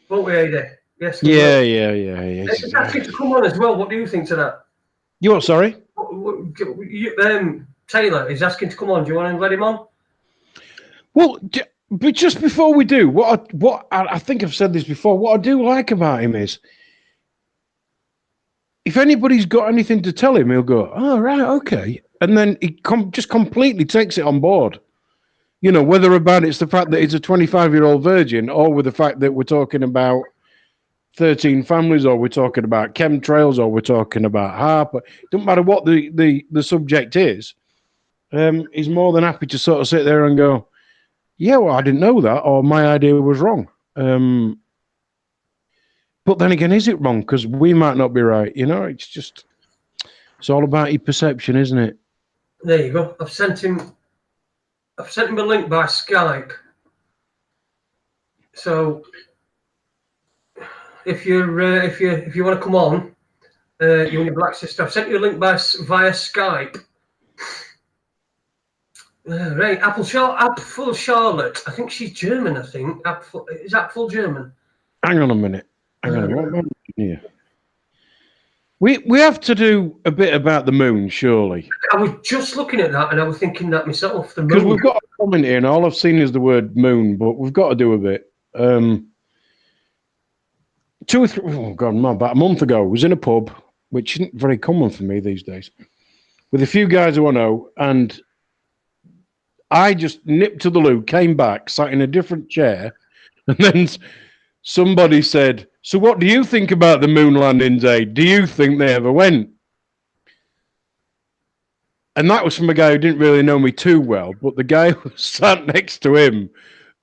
Won't we, Ade? Yes. Yeah. It's asking to come on as well. What do you think to that? You what? Sorry. Taylor is asking to come on. Do you want to let him on? Well, but just before we do, what I think I've said this before. What I do like about him is, if anybody's got anything to tell him, he'll go, "Oh, right, okay," and then he just completely takes it on board. You know, whether about it's the fact that he's a 25-year-old virgin, or with the fact that we're talking about 13 families, or we're talking about chemtrails, or we're talking about HARP. It doesn't matter what the subject is. He's more than happy to sort of sit there and go, yeah, well, I didn't know that, or my idea was wrong. But then again, is it wrong? Because we might not be right. You know, it's all about your perception, isn't it? There you go. I've sent him a link by Skype. So if you want to come on, you and your Black Sister, I've sent you a link via Skype. Right, Apple Charlotte. I think she's German. I think is Apple German? Hang on a minute. Hang on. Yeah. We have to do a bit about the moon, surely. I was just looking at that and I was thinking that myself. The Because moon. we've got a comment here, and all I've seen is the word moon, but we've got to do a bit. 2 or 3, oh God, about a month ago, I was in a pub, which isn't very common for me these days, with a few guys who I know, and I just nipped to the loo, came back, sat in a different chair, and then somebody said, "So what do you think about the moon landings, Ade? Do you think they ever went?" And that was from a guy who didn't really know me too well, but the guy who sat next to him,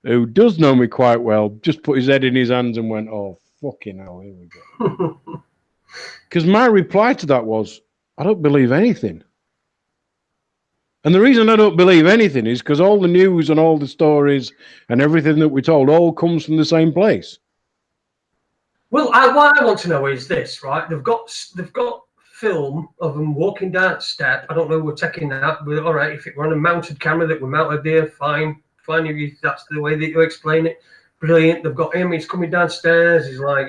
who does know me quite well, just put his head in his hands and went, "Oh, fucking hell, here we go." Because my reply to that was, I don't believe anything. And the reason I don't believe anything is because all the news and all the stories and everything that we're told all comes from the same place. Well, what I want to know is this, right? They've got film of them walking down step. I don't know. We're taking that. But all right, if it were on a mounted camera that were mounted there, fine. If that's the way that you explain it, brilliant. They've got him. He's coming downstairs. He's like,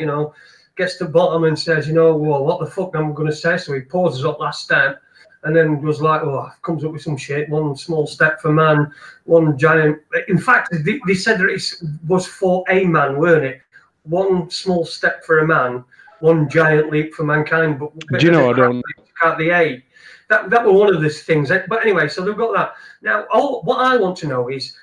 gets to the bottom and says, well, what the fuck am I going to say? So he pauses up last step. And then was like, comes up with some shit. One small step for man, one giant. In fact, they said that it was for a man, weren't it? One small step for a man, one giant leap for mankind. But do you know, I don't count the A. That were one of these things. But anyway, so they've got that. Now, what I want to know is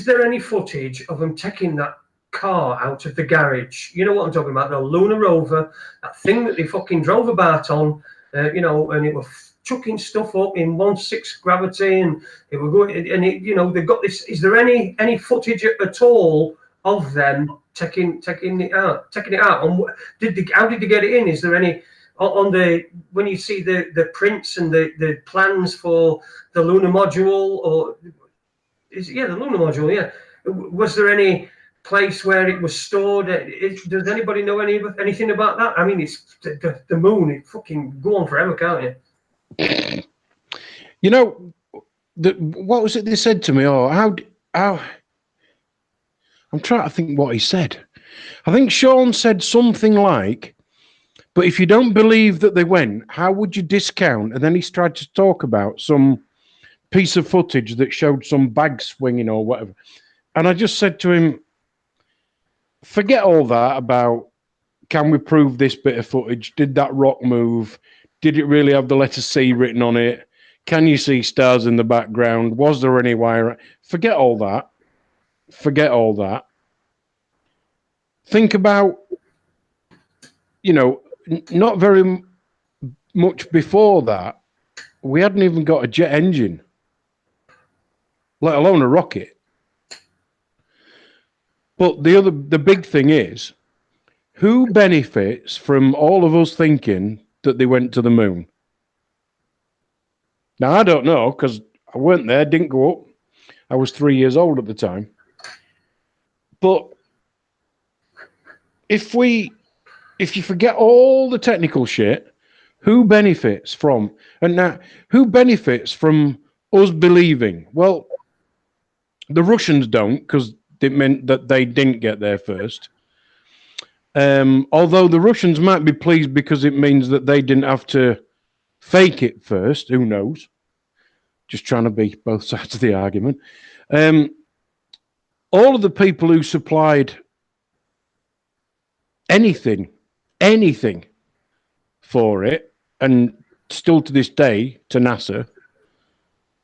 there any footage of them taking that car out of the garage? You know what I'm talking about? The Lunar Rover, that thing that they fucking drove about on, and it was chucking stuff up in 1/6 gravity, and they were going, and they've got this. Is there any footage at all of them taking it out? And how did they get it in? Is there any on the when you see the prints and the plans for the lunar module, or the lunar module? Yeah, was there any place where it was stored? Does anybody know anything about that? I mean, it's the moon. It fucking go on forever, can't you? What was it they said to me? How I'm trying to think what he said. I think Sean said something like, but if you don't believe that they went, how would you discount? And then he tried to talk about some piece of footage that showed some bag swinging or whatever. And I just said to him, forget all that about, can we prove this bit of footage? Did that rock move? Did it really have the letter C written on it? Can you see stars in the background? Was there any wire? Forget all that. Think about, not very much before that, we hadn't even got a jet engine, let alone a rocket. But the big thing is, who benefits from all of us thinking that they went to the moon? Now, I don't know, because I weren't there, didn't go up. I was 3 years old at the time. But if you forget all the technical shit, who benefits from? And now, who benefits from us believing? Well, the Russians don't, because it meant that they didn't get there first. Although the Russians might be pleased because it means that they didn't have to fake it first. Who knows? Just trying to be both sides of the argument. All of the people who supplied anything for it, and still to this day to NASA,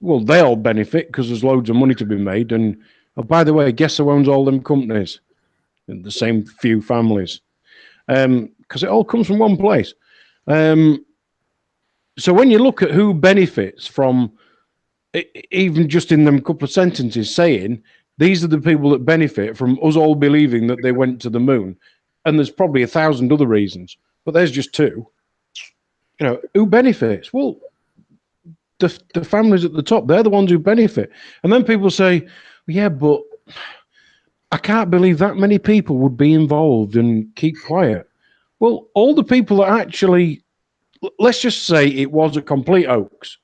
well, they all benefit because there's loads of money to be made. And by the way, guess who owns all them companies? And the same few families, because it all comes from one place. So when you look at who benefits from, even just in them couple of sentences saying, these are the people that benefit from us all believing that they went to the moon, and there's probably 1,000 other reasons, but there's just two. Who benefits? Well, the families at the top, they're the ones who benefit. And then people say, yeah, but I can't believe that many people would be involved and keep quiet. Well, all the people that actually, let's just say it was a complete hoax.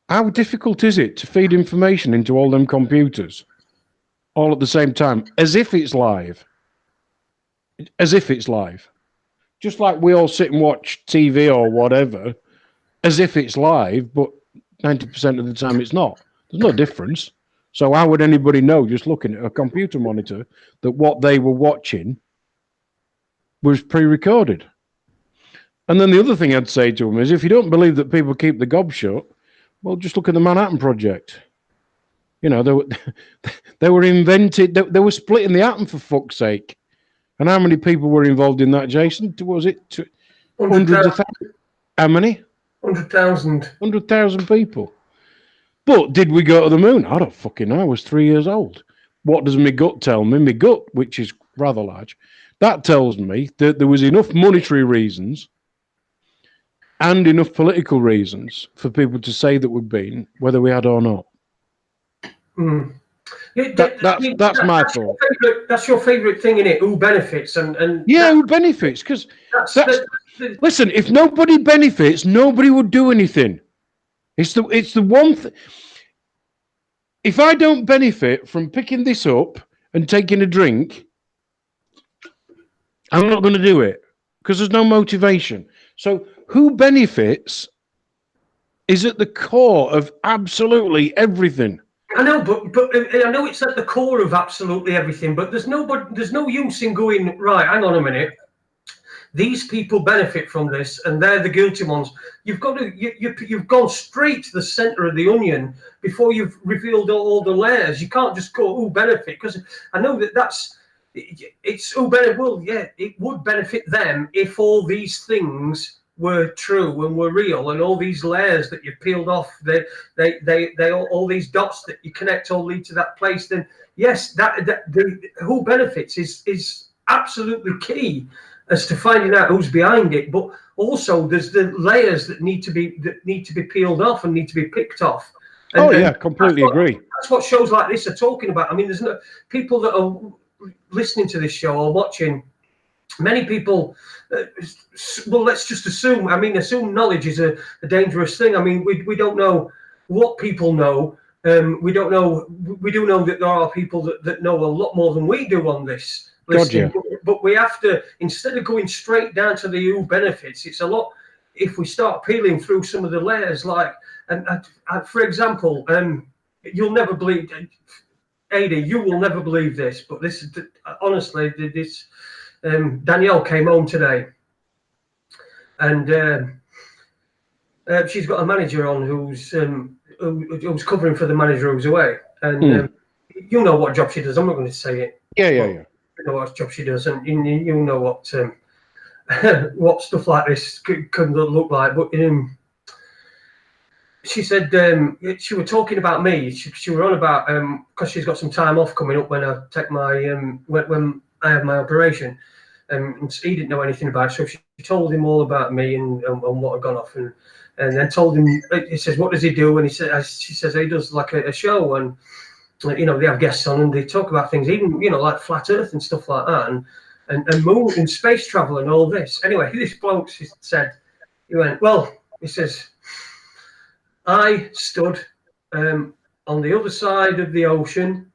How difficult is it to feed information into all them computers all at the same time, as if it's live? As if it's live. Just like we all sit and watch TV or whatever, as if it's live, but 90% of the time it's not. There's no difference. So how would anybody know, just looking at a computer monitor, that what they were watching was pre-recorded? And then the other thing I'd say to them is, if you don't believe that people keep the gob shut, well, just look at the Manhattan Project. You know, they were invented, they were splitting the atom, for fuck's sake. And how many people were involved in that, Jason? Was it hundreds of thousands? How many? 100,000. 100,000 people. But did we go to the moon? I don't fucking know. I was 3 years old. What does my gut tell me? My gut, which is rather large, that tells me that there was enough monetary reasons and enough political reasons for people to say that we've been, whether we had or not. Mm. That's my thought. That's your favourite thing, innit? Who benefits and yeah, who benefits? Because listen, if nobody benefits, nobody would do anything. It's the one thing. If I don't benefit from picking this up and taking a drink, I'm not going to do it because there's no motivation. So who benefits is at the core of absolutely everything. I know, but I know it's at the core of absolutely everything. But there's no use in going, right, hang on a minute. These people benefit from this, and they're the guilty ones. You've got to you've gone straight to the center of the onion before you've revealed all the layers. You can't just go, "Oh, benefit," because I know it's oh, benefit. Well, yeah, it would benefit them if all these things were true and were real, and all these layers that you've peeled off, they all these dots that you connect all lead to that place. Then yes, the who benefits is absolutely key as to finding out who's behind it, but also there's the layers that need to be peeled off and need to be picked off. And completely agree. That's what shows like this are talking about. I mean, there's no people that are listening to this show or watching. Many people, well, let's just assume. I mean, assume knowledge is a dangerous thing. I mean, we don't know what people know. We don't know. We do know that there are people that know a lot more than we do on this. God, yeah. But we have to, instead of going straight down to the who benefits, it's a lot. If we start peeling through some of the layers, like, for example, you'll never believe, Ade, you will never believe this, but this is honestly, this Danielle came home today, and she's got a manager on who's covering for the manager who's away, and you know what job she does. I'm not going to say it. Yeah. You know what job she does, and you know what what stuff like this could look like. But she said she was talking about me. She were on about because she's got some time off coming up when I take my when I have my operation, and he didn't know anything about it. So she told him all about me and what had gone off, and then told him. He says, "What does he do?" And she says he does like a show, and you know, they have guests on and they talk about things, even, you know, like flat earth and stuff like that, and moon and space travel and all this. Anyway, this bloke said, he went, well, he says, I stood on the other side of the ocean,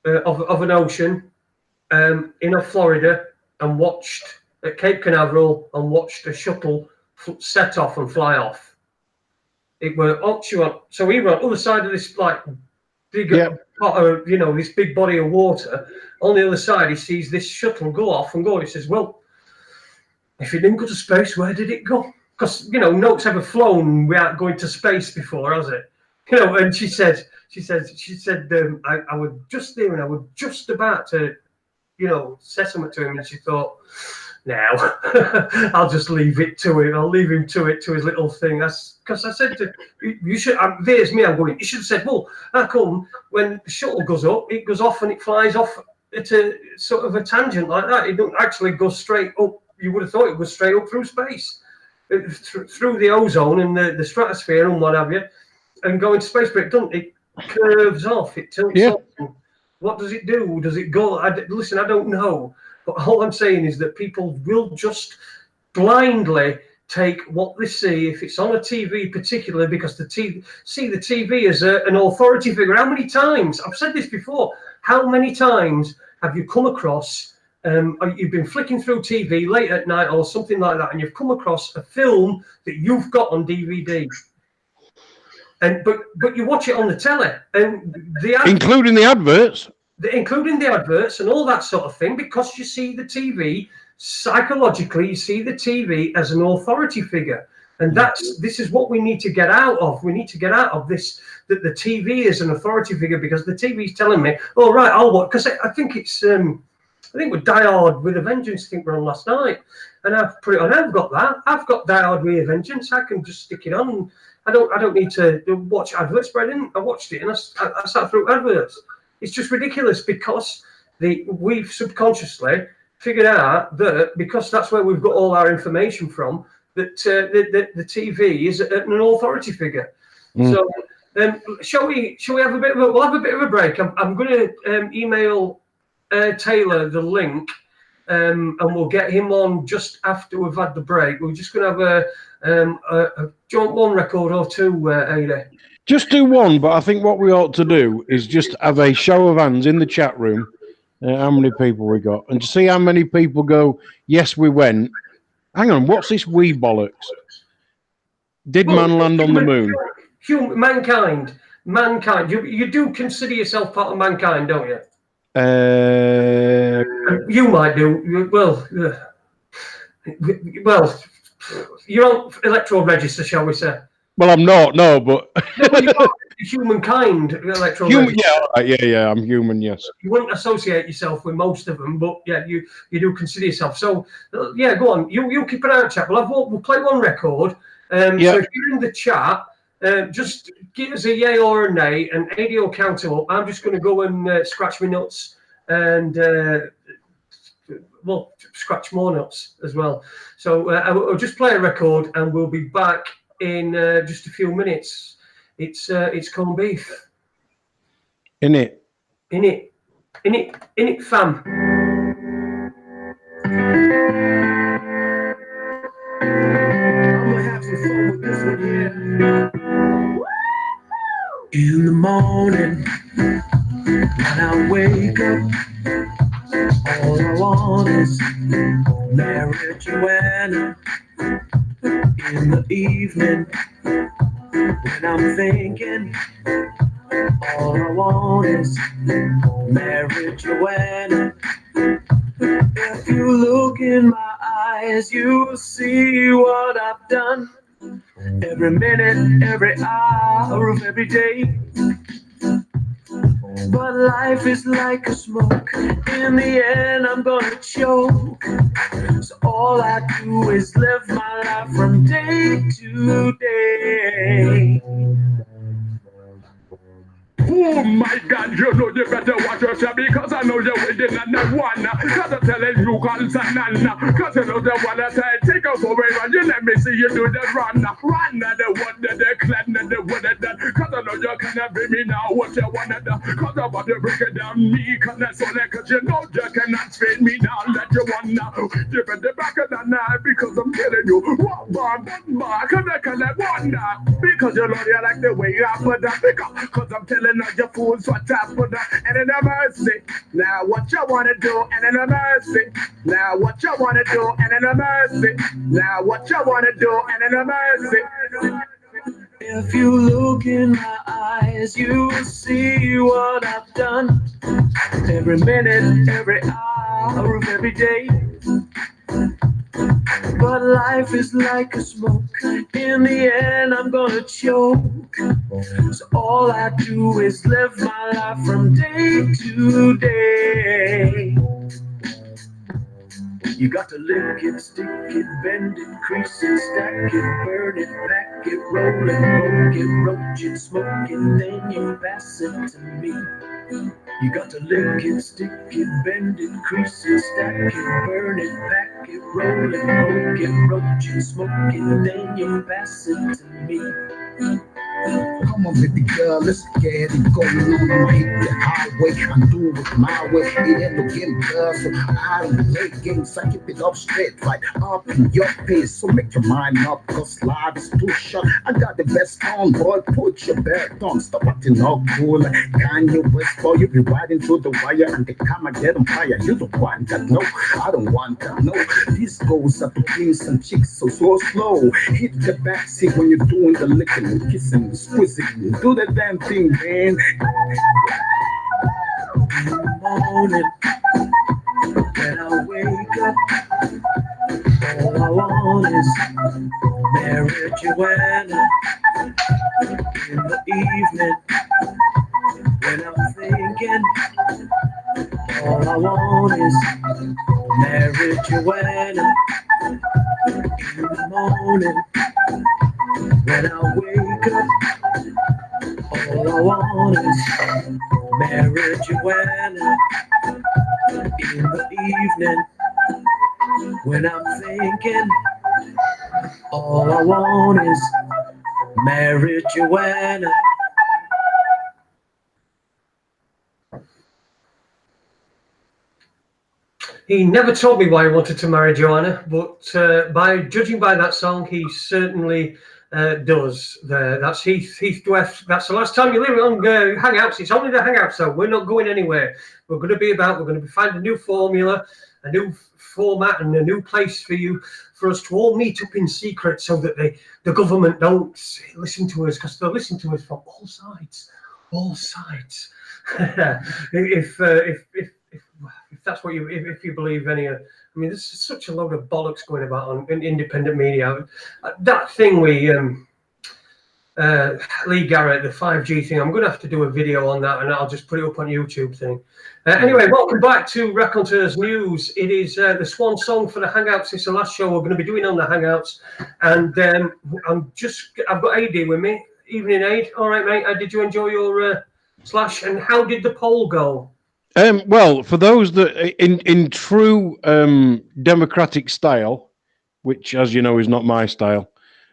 of an ocean in Florida, and watched at Cape Canaveral and watched a shuttle set off and fly off. It were so he were on the other side of this, like, big pot of, you know, this big body of water. On the other side, he sees this shuttle go off and go. He says, well, if it didn't go to space, where did it go? Because, you know, nobody's ever flown without going to space before, has it? You know, and she said, I was just there and I was just about to, you know, say something to him, and she thought, now I'll just leave it to him. I'll leave him to it, to his little thing. That's because I said to you should. There's me. I'm going. You should have said, well, how come when the shuttle goes up, it goes off and it flies off at a sort of a tangent like that? It don't actually go straight up. You would have thought it goes straight up through space, through the ozone and the stratosphere and what have you, and go into space. But it doesn't. It curves off. It tilts off. What does it do? Does it go? Listen, I don't know. But all I'm saying is that people will just blindly take what they see, if it's on a TV particularly, because the TV as an authority figure. How many times, I've said this before, how many times have you come across you've been flicking through TV late at night or something like that, and you've come across a film that you've got on DVD. But you watch it on the telly, and including the adverts. Including the adverts and all that sort of thing, because you see the TV, psychologically, you see the TV as an authority figure. And this is what we need to get out of. We need to get out of this, that the TV is an authority figure, because the TV is telling me, oh, right, I'll watch. Because I think it's, I think we're Die Hard with a Vengeance, I think we're on last night. And I've put it on, I've got that. I've got Die Hard with a Vengeance. I can just stick it on. I don't need to watch adverts, but I watched it and I sat through adverts. It's just ridiculous, because we've subconsciously figured out that, because that's where we've got all our information from, that the TV is an authority figure. So shall we have a bit of a, we'll have a bit of a break. I'm going to email Taylor the link, and we'll get him on just after we've had the break. We're just going to have a joint one record or two, Ade. Just do one, but I think what we ought to do is just have a show of hands in the chat room, how many people we got, and to see how many people go, yes, we went. Hang on, what's this wee bollocks? Did man land on the moon? Mankind. You do consider yourself part of mankind, don't you? You might do. Well, you're on electoral register, shall we say? Well, I'm not, no, but humankind electoral human, register. yeah, I'm human, yes. You wouldn't associate yourself with most of them, but yeah, you do consider yourself. So yeah, go on. You keep an eye out, chat. We'll play one record. So if you're in the chat, just give us a yay or a nay, and Ade will count up. I'm just going to go and scratch my nuts and scratch more nuts as well. So I'll just play a record, and we'll be back in just a few minutes. It's corned beef. In it, fam. I'm gonna have some fun with this one here. In the morning, when I wake up, all I want is Mary Joanna. In the evening, when I'm thinking, all I want is Mary Joanna. If you look in my eyes, you will see what I've done. Every minute, every hour of every day. But life is like a smoke. In the end, I'm gonna choke. So all I do is live my life from day to day. Oh my God, you know you better watch yourself, because I know you're waiting on that one. Cause I'm telling you, Nana, cause you know the one that said, take us away, and you let me see you do the run, the one that they clan, and the one that done. Cause I know you cannot be me now, what you wanna do. Cause I'm about to break it down, me, cause that's all that, cause you know you cannot spin me now, let you want now. Dip in the back of the night, because I'm telling you, what bar, cause I cannot wonder. Because you know you like the way you put that, because I'm telling you fools what I put that, and in a mercy. Now what you wanna do, and in a mercy. Now what you wanna do, and in a mercy. Now what you wanna do, and in a mercy. If you look in my eyes, you will see what I've done. Every minute, every hour of every day. But life is like a smoke. In the end, I'm gonna choke. So all I do is live my life from day to day. You got to lick it, stick it, bend it, crease it, stack it, burn it, pack it, roll it, poke it, roach it, smoke it, then you pass it to me. You got to lick it, stick it, bend it, crease it, stack it, burn it, pack it, roll it, poke it, roach it, smoke it, then you pass it to me. Come on, baby girl, let's get it going on. I'ma hit the highway and do it my way. It ain't no game, girl, so I don't play games. I keep it up straight, right up in your face. So make your mind up, cause life is too short. I got the best on, boy, put your belt on. Stop acting all cool. Kanye West, boy, you be riding through the wire and they come and get on fire. You don't want that, no, I don't want that, no. This goes up to kings and chicks, so slow. Hit the backseat when you're doing the licking, kissing, squeezing. Do the damn thing, man. In the morning, when I wake up, all I want is Mary Joanna. In the evening, when I'm thinking, all I want is Mary Joanna. In the morning, when I wake up, all I want is Mary Joanna. In the evening, when I'm thinking, all I want is Mary Joanna. He never told me why he wanted to marry Joanna, but by judging by that song, he certainly does. That's Heath Dweft. That's the last time you live on Hangouts. It's only the Hangouts, so we're not going anywhere. We're going to be finding a new formula, a new format, and a new place for us to all meet up in secret, so that the government don't listen to us, because they'll listen to us from all sides. If that's what if you believe any, I mean, there's such a load of bollocks going about on independent media. That thing Lee Garrett, the 5G thing, I'm going to have to do a video on that, and I'll just put it up on YouTube thing. Anyway, welcome back to Raconteurs News. It is the swan song for the Hangouts. It's the last show we're going to be doing on the Hangouts, and I've got Ade with me. Evening, Ade. All right, mate. Did you enjoy your slash? And how did the poll go? Well, for those that in true democratic style, which, as you know, is not my style,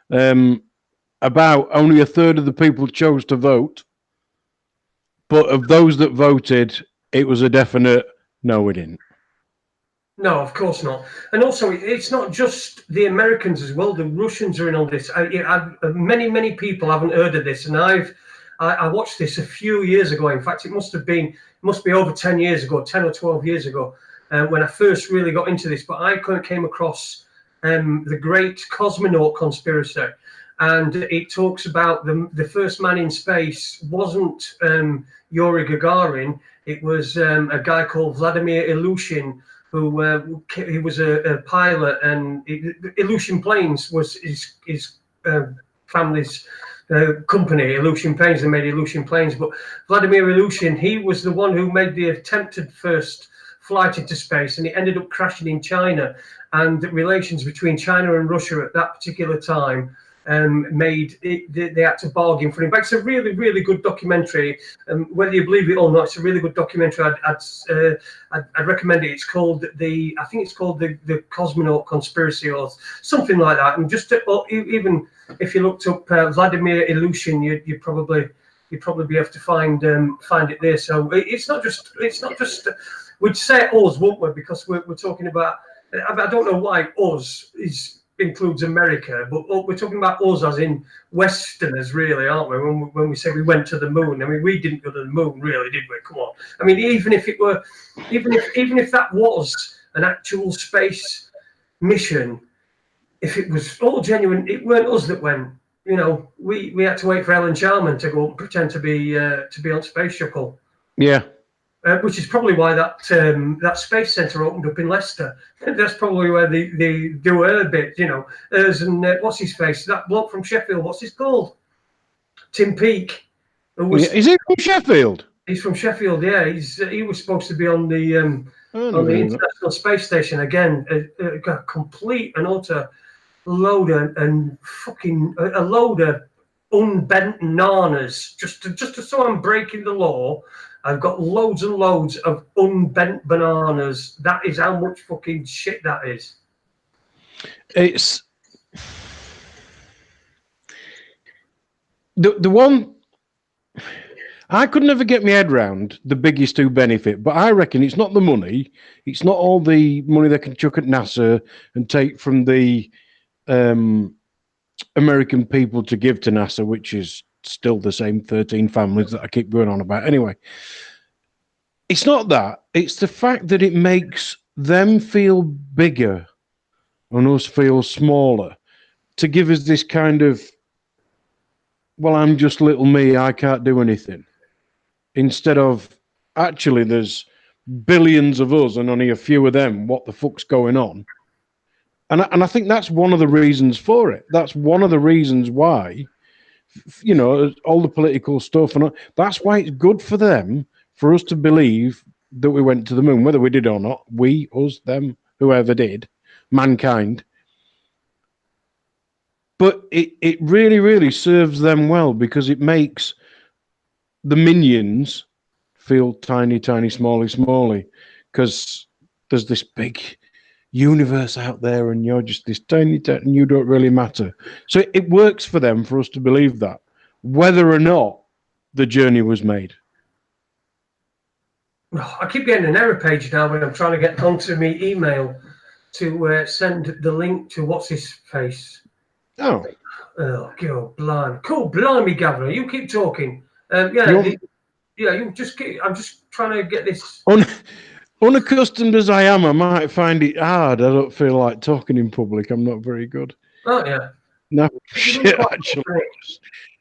about only a third of the people chose to vote. But of those that voted, it was a definite no, we didn't. No, of course not. And also, it's not just the Americans as well. The Russians are in on this. Many people haven't heard of this, and I watched this a few years ago. In fact, it must be over 10 years ago, 10 or 12 years ago, when I first really got into this. But I came across the Great Cosmonaut Conspiracy, and it talks about the first man in space wasn't Yuri Gagarin. It was a guy called Vladimir Ilyushin, who he was a pilot, and Ilyushin Planes was his family's company, Ilyushin Planes. They made Ilyushin Planes, but Vladimir Ilyushin, he was the one who made the attempted first flight into space, and it ended up crashing in China. And the relations between China and Russia at that particular time made it, they had to bargain for him. But it's a really, really good documentary. Whether you believe it or not, it's a really good documentary. I'd recommend it. It's called the Cosmonaut Conspiracy or something like that. And just even if you looked up Vladimir Ilyushin, you'd probably be able to find it there. So it's not just we'd say us, won't we? Because we're talking about. I don't know why us includes America, but we're talking about us as in Westerners, really, aren't we? When we say we went to the moon, I mean, we didn't go to the moon, really, did we? Come on. I mean, even if that was an actual space mission, if it was all genuine, it weren't us that went. You know, we had to wait for Ellen Charman to go and pretend to be on Space Shuttle. Yeah. Which is probably why that space centre opened up in Leicester. That's probably where they do her bit, you know. Hers and what's his face? That bloke from Sheffield. What's his called? Tim Peake. Is he from Sheffield? He's from Sheffield. Yeah, he was supposed to be on the International Space Station again. A complete and utter load of unbent bananas. Just so I'm breaking the law. I've got loads and loads of unbent bananas. That is how much fucking shit that is. the one I could never get my head round the biggest who benefit, but I reckon it's not the money. It's not all the money they can chuck at NASA and take from the American people to give to NASA, which is still the same 13 families that I keep going on about. Anyway, it's not that. It's the fact that it makes them feel bigger and us feel smaller to give us this kind of, well, I'm just little me, I can't do anything. Instead of, actually, there's billions of us and only a few of them. What the fuck's going on? And I think that's one of the reasons for it. That's one of the reasons why, you know, all the political stuff. And that's why it's good for them, for us to believe that we went to the moon, whether we did or not. We, us, them, whoever did, mankind. But it really, really serves them well because it makes the minions feel tiny, tiny, smally, because there's this big universe out there and you're just this tiny, and you don't really matter. So it works for them, for us to believe that, whether or not the journey was made. I keep getting an error page now when I'm trying to get onto my email to send the link to what's his face. Oh, God, blimey. Cool, blimey, Gavin. You keep talking. You just keep. I'm just trying to get this. Unaccustomed as I am, I might find it hard. I don't feel like talking in public. I'm not very good. Oh yeah. No shit. Actually,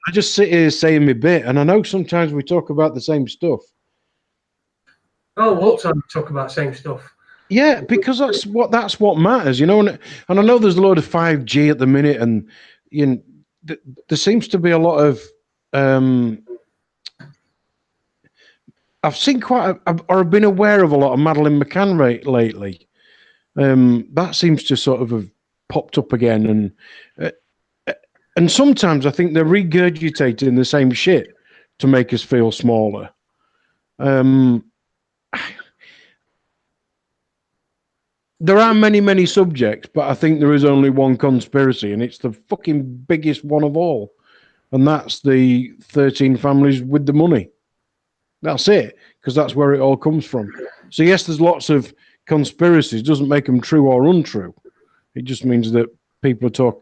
I just sit here saying my bit, and I know sometimes we talk about the same stuff. Oh, all the time we talk about the same stuff. Yeah, because that's what matters, you know. And I know there's a load of 5G at the minute, and you know, there seems to be a lot of. I've seen or I've been aware of a lot of Madeleine McCann lately. That seems to sort of have popped up again, and sometimes I think they're regurgitating the same shit to make us feel smaller. There are many, many subjects, but I think there is only one conspiracy, and it's the fucking biggest one of all, and that's the 13 families with the money. That's it, because that's where it all comes from. So yes, there's lots of conspiracies. It doesn't make them true or untrue. It just means that people are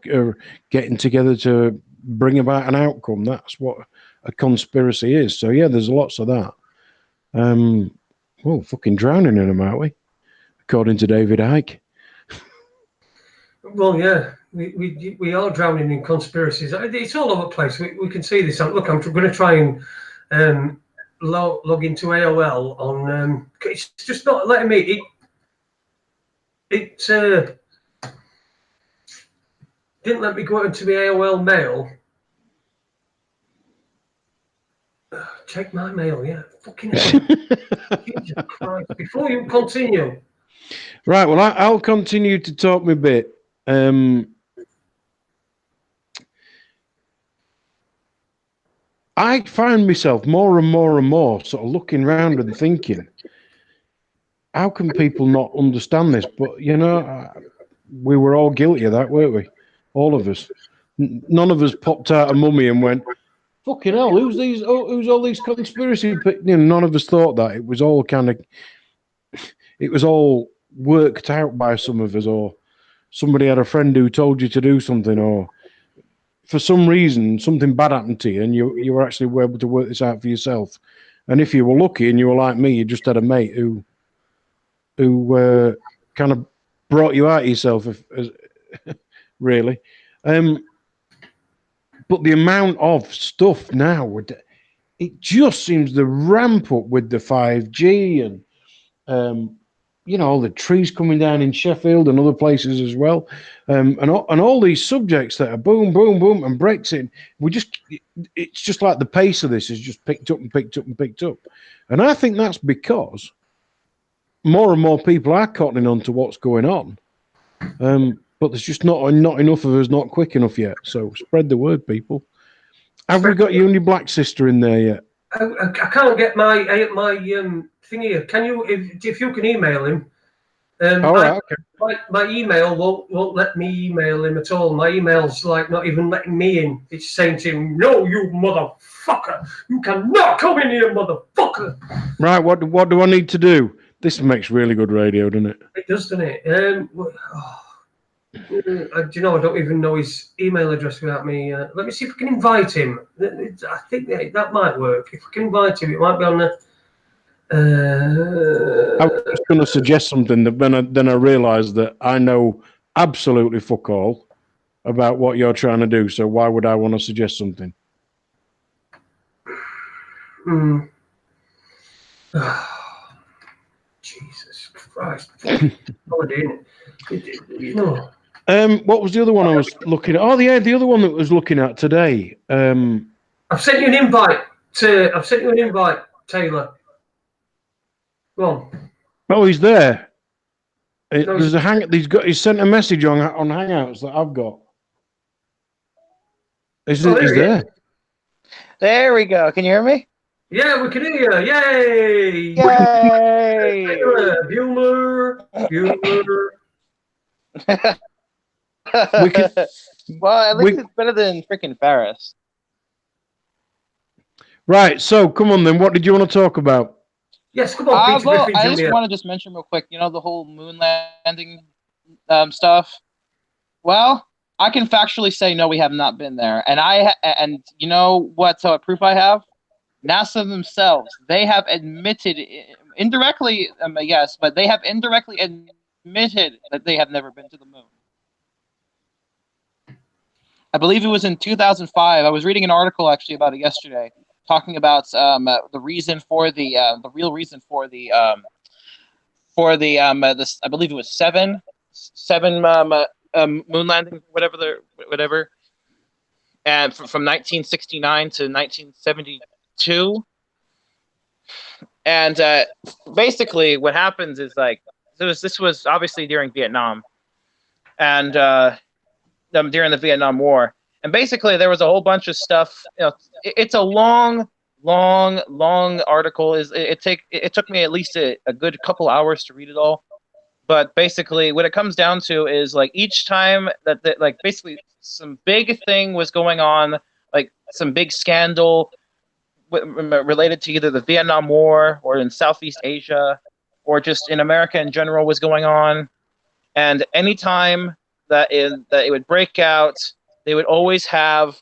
getting together to bring about an outcome. That's what a conspiracy is. So yeah, there's lots of that. Well, fucking drowning in them, aren't we? According to David Icke. Well, yeah, we are drowning in conspiracies. It's all over the place. We can see this. Look, I'm going to try and log into AOL on. It's just not letting me. It didn't let me go into the AOL mail. Check my mail, yeah. Fucking hell. Jesus Christ. Before you continue. Right, well, I'll continue to talk my bit. I find myself more and more sort of looking around and thinking, how can people not understand this? But, you know, we were all guilty of that, weren't we? All of us. None of us popped out a mummy and went, fucking hell, who's all these conspiracy people? You know, none of us thought that. It was all worked out by some of us, or somebody had a friend who told you to do something, or for some reason something bad happened to you and you were actually able to work this out for yourself. And if you were lucky and you were like me, you just had a mate who kind of brought you out of yourself, really. But the amount of stuff now, it just seems to ramp up with the 5G and you know, all the trees coming down in Sheffield and other places as well, and all these subjects that are boom, boom, boom, and Brexit. It's just like the pace of this has just picked up and picked up and picked up, and I think that's because more and more people are cottoning on to what's going on, but there's just not enough of us, not quick enough yet. So spread the word, people. Have we got you and your black sister in there yet? I can't get my thing here. Can you, if you can email him, All right. Okay. My email won't let me email him at all. My email's like not even letting me in. It's saying to him, "No, you motherfucker! You cannot come in here, motherfucker!" Right. What do I need to do? This makes really good radio, doesn't it? It does, doesn't it? Do you know? I don't even know his email address without me. Let me see if I can invite him. I think that might work. If I can invite him, it might be on the. I was just going to suggest something, that then I realised that I know absolutely fuck all about what you're trying to do. So why would I want to suggest something? Jesus Christ! You know. What was the other one I was looking at? Oh, yeah, the other one that I was looking at today. I've sent you an invite Taylor. Go on. Oh, he's there. No, There's a He's sent a message on Hangouts that I've got. He's there. There we go. Can you hear me? Yeah, we can hear you. Yay! Yay! Taylor, Bueller. Well, at least it's better than freaking Ferris. Right. So, come on then. What did you want to talk about? Yes, come on, Peter well, Griffin I just Jr. want to just mention real quick, the whole moon landing stuff. Well, I can factually say no, we have not been there, and you know what proof I have? NASA themselves, they have admitted indirectly, yes, but they have indirectly admitted that they have never been to the moon. I believe it was in 2005. I was reading an article actually about it yesterday, talking about the reason for the real reason for this. I believe it was seven moon landings, whatever, and from 1969 to 1972. And basically, what happens is this was obviously during Vietnam, and during the Vietnam War, and basically there was a whole bunch of stuff. It's a long article. It took me at least a good couple hours to read it all. But basically, what it comes down to is each time that basically some big thing was going on, some big scandal related to either the Vietnam War or in Southeast Asia or just in America in general was going on, and anytime that it would break out, they would always have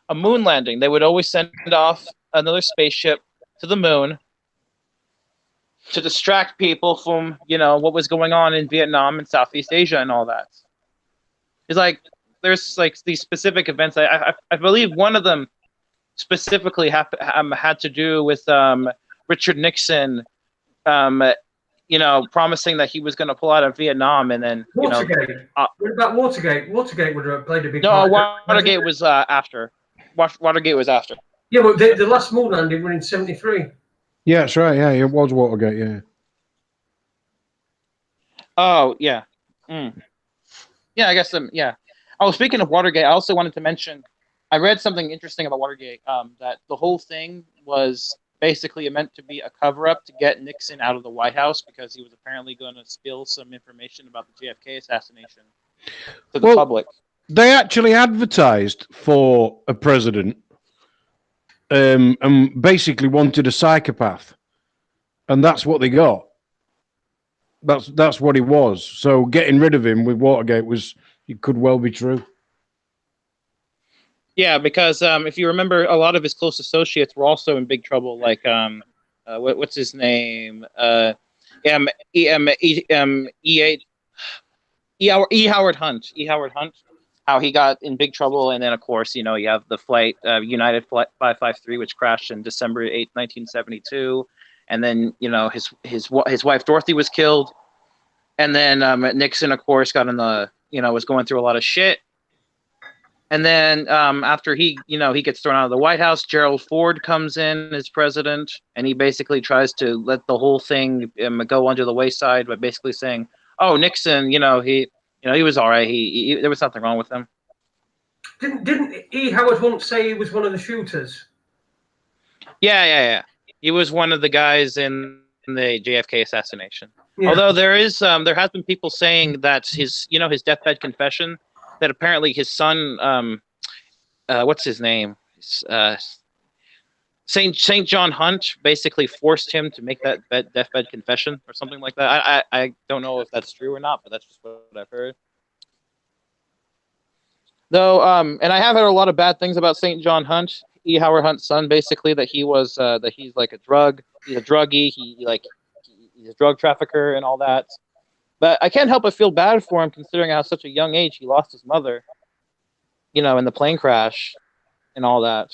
a moon landing. They would always send off another spaceship to the moon to distract people from, what was going on in Vietnam and Southeast Asia and all that. It's there's these specific events. I believe one of them specifically had to do with Richard Nixon, promising that he was going to pull out of Vietnam, and then Watergate. What about Watergate? Watergate would have played a big part. No, Watergate was after. Watergate was after. Yeah, but the last moon landing were in '73. Yeah, that's right. Yeah, it was Watergate. Yeah. Oh yeah. Yeah, I guess. Yeah. Oh, speaking of Watergate, I also wanted to mention. I read something interesting about Watergate. That the whole thing was basically meant to be a cover-up to get Nixon out of the White House because he was apparently going to spill some information about the JFK assassination to the public. They actually advertised for a president, and basically wanted a psychopath, and that's what they got. That's what he was. So getting rid of him with Watergate it could well be true. Yeah, because if you remember, a lot of his close associates were also in big trouble. What's his name? E. Howard Hunt. How he got in big trouble, and then of course, you have the flight, United Flight 553, which crashed in December 8th, 1972, and then his wife Dorothy was killed, and then Nixon, of course, got in the was going through a lot of shit. And then after he gets thrown out of the White House, Gerald Ford comes in as president, and he basically tries to let the whole thing go under the wayside by basically saying, "Oh, Nixon, he was all right. He there was nothing wrong with him." Didn't E. Howard Hunt say he was one of the shooters? Yeah. He was one of the guys in the JFK assassination. Yeah. Although there has been people saying that his deathbed confession, that apparently his son, what's his name, Saint John Hunt, basically forced him to make that deathbed confession or something like that. I don't know if that's true or not, but that's just what I've heard. Though, and I have heard a lot of bad things about Saint John Hunt, E. Howard Hunt's son, basically that he's like he's a druggie, he's a drug trafficker and all that. But I can't help but feel bad for him, considering how such a young age he lost his mother, in the plane crash and all that.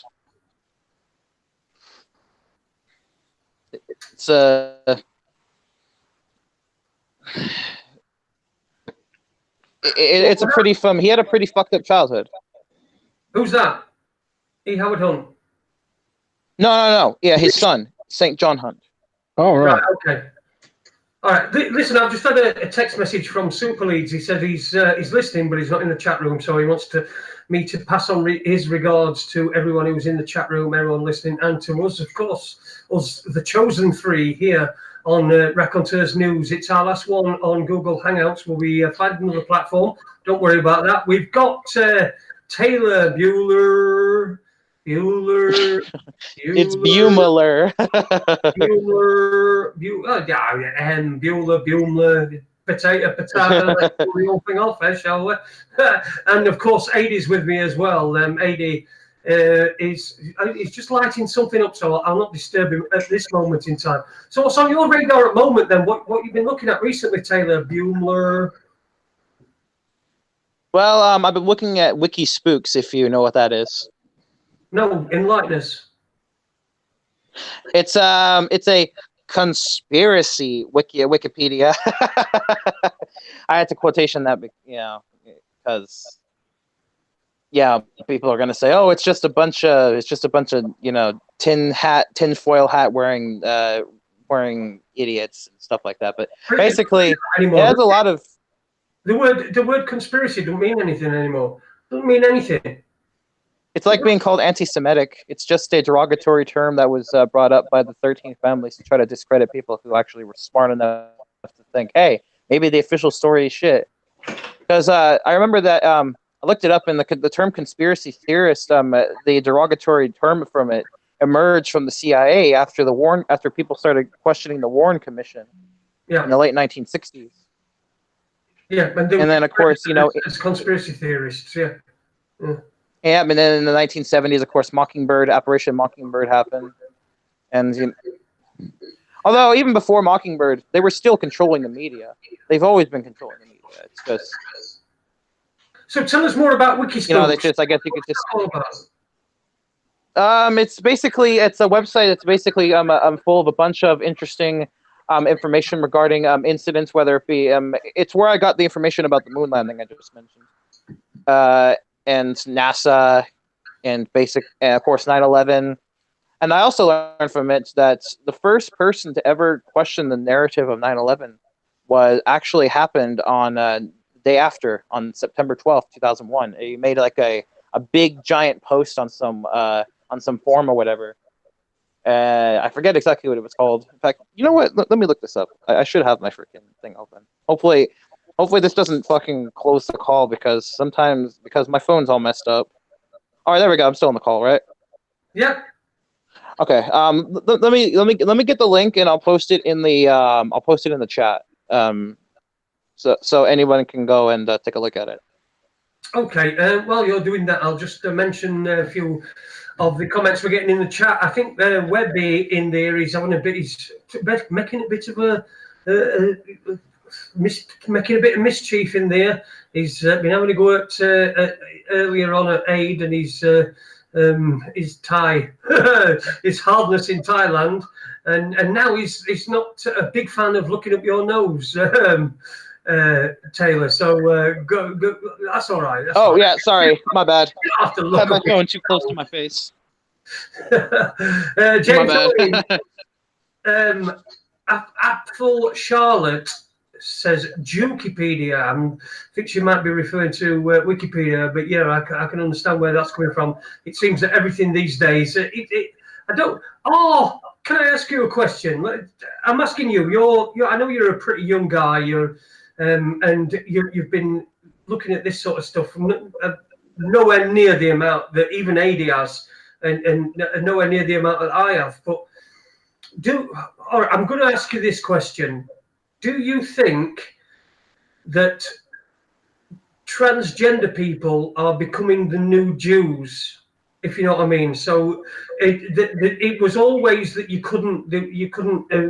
It's it's a pretty fun. He had a pretty fucked up childhood. Who's that? E. Howard Hunt. No. Yeah, his son, Saint John Hunt. Oh, right. Okay. All right. Listen, I've just had a text message from Super Leeds. He said he's listening, but he's not in the chat room, so he wants me to pass on his regards to everyone who's in the chat room, everyone listening, and to us, of course, us, the chosen three here on Raconteurs News. It's our last one on Google Hangouts. We'll be finding another platform. Don't worry about that. We've got Taylor Bueller. It's Bueller. Bueller, potato, let's pull the whole thing off, shall we? And of course, Ade's with me as well. Ade is just lighting something up, so I'll not disturb him at this moment in time. So what's on your radar at the moment then? What you've been looking at recently, Taylor Bueller? Well, I've been looking at Wiki Spooks, if you know what that is. No, enlighten us. It's a conspiracy Wikipedia. I had to quotation that, because people are gonna say, oh, it's just a bunch of tinfoil hat wearing idiots and stuff like that. But basically, it has a lot of the word conspiracy don't mean anything anymore. Doesn't mean anything. It's like being called anti-Semitic. It's just a derogatory term that was brought up by the 13 families to try to discredit people who actually were smart enough to think, hey, maybe the official story is shit. Because I remember that I looked it up, and the term conspiracy theorist, the derogatory term from it, emerged from the CIA after people started questioning the Warren Commission in the late 1960s. Yeah, and then of course, it's conspiracy theorists. Yeah. Yeah, and then in the 1970s, of course, Operation Mockingbird happened. And although even before Mockingbird, they were still controlling the media. They've always been controlling the media. It's just. So tell us more about Wikispooks. I guess you could just. It's a website that's basically full of a bunch of interesting information regarding incidents, whether it be it's where I got the information about the moon landing I just mentioned. And NASA, and of course 9/11, and I also learned from it that the first person to ever question the narrative of 9/11 happened on day after, on September 12th, 2001. He made like a big giant post on some forum or whatever. I forget exactly what it was called. In fact, you know what? Let me look this up. I should have my freaking thing open. Hopefully this doesn't fucking close the call, because my phone's all messed up. All right, there we go. I'm still on the call, right? Yeah. Okay. Let me get the link, and I'll post it in the chat. So anyone can go and take a look at it. Okay. While you're doing that, I'll just mention a few of the comments we're getting in the chat. I think Webby in there is making a bit of making a bit of mischief in there. He's been having a go at earlier on at Ade and his Thai, his hardness in Thailand, and now he's not a big fan of looking up your nose, Taylor. So go. That's all right. Yeah, sorry, my bad. You have to look. I had my phone too close to my face. James Ade, Apple Charlotte says Jukipedia. I think she might be referring to Wikipedia, but yeah, I can understand where that's coming from. It seems that everything these days, I don't. Oh, can I ask you a question? I'm asking you. I know you're a pretty young guy. And you've been looking at this sort of stuff from nowhere near the amount that even Ade has, and nowhere near the amount that I have. But all right, I'm going to ask you this question: do you think that transgender people are becoming the new Jews? If you know what I mean. So it was always that you couldn't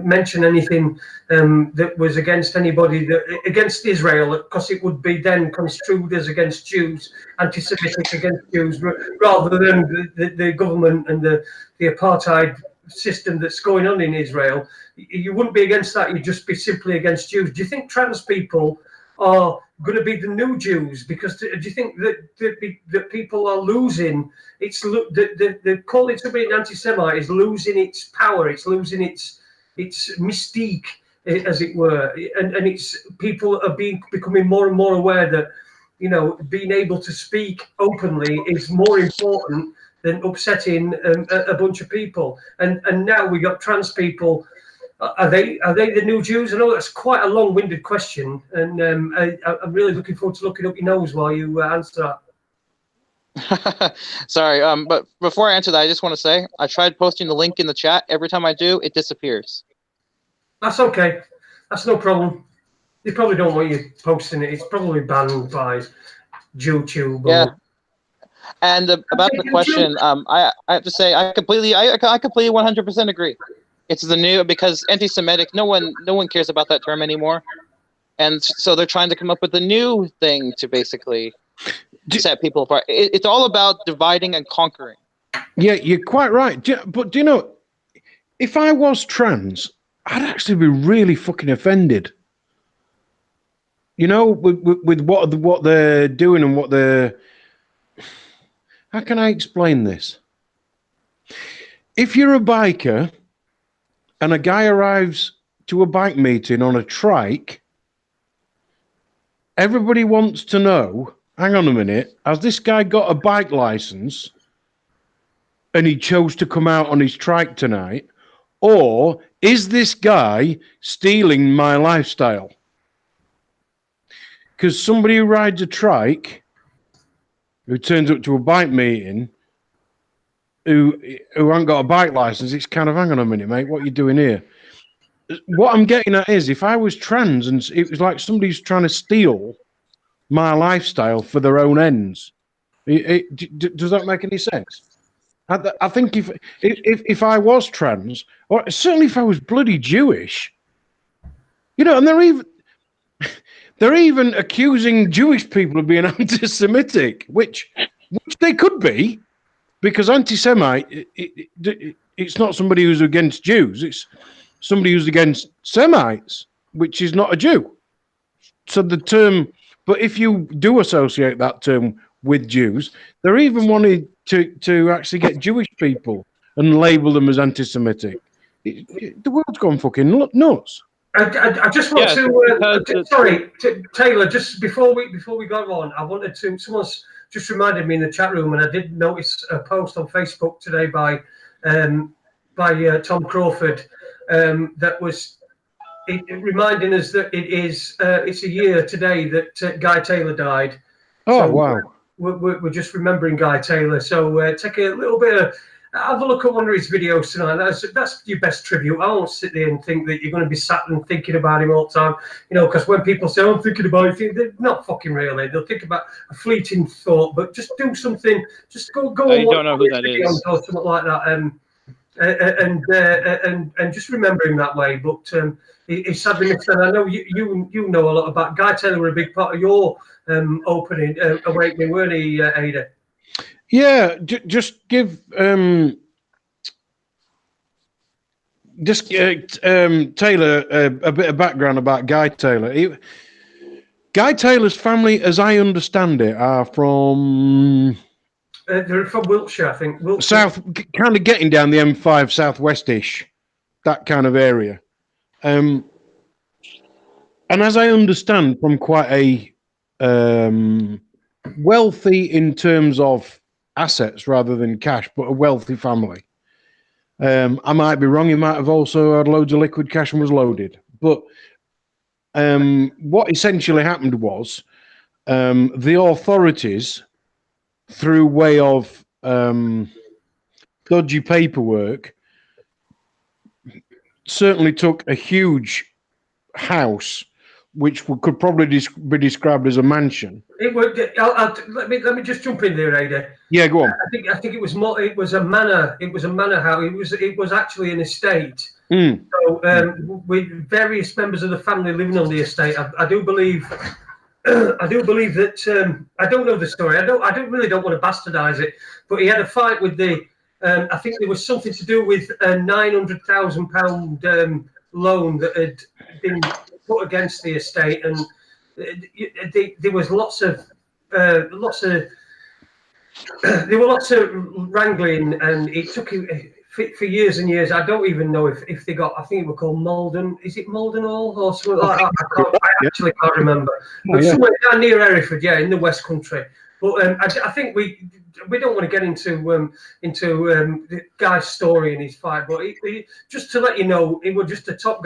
mention anything that was against anybody, against Israel, because it would be then construed as against Jews, anti-Semitic against Jews, rather than the government and the apartheid system that's going on in Israel. You wouldn't be against that. You'd just be simply against Jews. Do you think trans people are going to be the new Jews? Because do you think that people are losing? The calling somebody an anti-Semite is losing its power. It's losing its mystique, as it were, and it's people are becoming more and more aware that being able to speak openly is more important than upsetting a bunch of people. And now we got trans people. Are they the new Jews? I know that's quite a long-winded question, and I'm really looking forward to looking up your nose while you answer that. Sorry, but before I answer that, I just want to say I tried posting the link in the chat. Every time I do, it disappears. That's okay. That's no problem. They probably don't want you posting it. It's probably banned by YouTube. Yeah. And about the question, I have to say I completely 100% agree. It's the new, because anti-Semitic, no one cares about that term anymore, and so they're trying to come up with a new thing to basically set people apart. It's all about dividing and conquering. Yeah, you're quite right. But do you know, if I was trans, I'd actually be really fucking offended. With what they're doing and what they're. How can I explain this? If you're a biker and a guy arrives to a bike meeting on a trike, everybody wants to know, hang on a minute, has this guy got a bike license and he chose to come out on his trike tonight? Or is this guy stealing my lifestyle? Because somebody who rides a trike, who turns up to a bike meeting, who hasn't got a bike license, it's kind of, hang on a minute, mate, what are you doing here? What I'm getting at is, if I was trans and it was like somebody's trying to steal my lifestyle for their own ends, does that make any sense? I think if I was trans, or certainly if I was bloody Jewish, and they're even accusing Jewish people of being anti-Semitic, which they could be, because anti-Semite, it's not somebody who's against Jews, it's somebody who's against Semites, which is not a Jew. So the term, but if you do associate that term with Jews, they're even wanting to actually get Jewish people and label them as anti-Semitic. The world's gone fucking nuts. I just want to sorry, Taylor. Just before we go on, I wanted to. Someone's just reminded me in the chat room, and I did notice a post on Facebook today by Tom Crawford that was reminding us that it's a year today that Guy Taylor died. Oh, so wow! We're just remembering Guy Taylor. So take a little bit of. Have a look at one of his videos tonight. That's your best tribute. I won't sit there and think that you're going to be sat and thinking about him all the time. Because when people say, I'm thinking about it, they're not fucking really. They'll think about a fleeting thought, but just do something. Just go and watch don't know who that is. or something like that. And just remember him that way. But he's sadly missed. And I know you know a lot about Guy Taylor. Were a big part of your opening awakening, weren't he, Ada? Yeah, just give Taylor a bit of background about Guy Taylor. Guy Taylor's family, as I understand it, are from they're from Wiltshire, I think. Wiltshire. South, kind of getting down the M5 southwestish, that kind of area. And as I understand, from quite a wealthy in terms of assets rather than cash, but a wealthy family. I might be wrong. He might have also had loads of liquid cash and was loaded. But what essentially happened was the authorities, through way of dodgy paperwork, certainly took a huge house, which could probably be described as a mansion. It would. Let me just jump in there, Ada. Yeah, go on. I think it was more. It was a manor. It was a manor house. It was actually an estate. So with various members of the family living on the estate, I do believe. I do believe that I don't know the story. I don't want to bastardize it, but he had a fight with the. I think there was something to do with a £900,000 loan that had been put against the estate, and there was lots of there were lots of wrangling, and it took for years and years. I don't even know if they got. I think it was called Malden. Is it Malden Hall or something like that? I actually can't remember. But somewhere down near Hereford, yeah, in the West Country. But I think we don't want to get into the guy's story and his fight. But he, just to let you know, he was just a top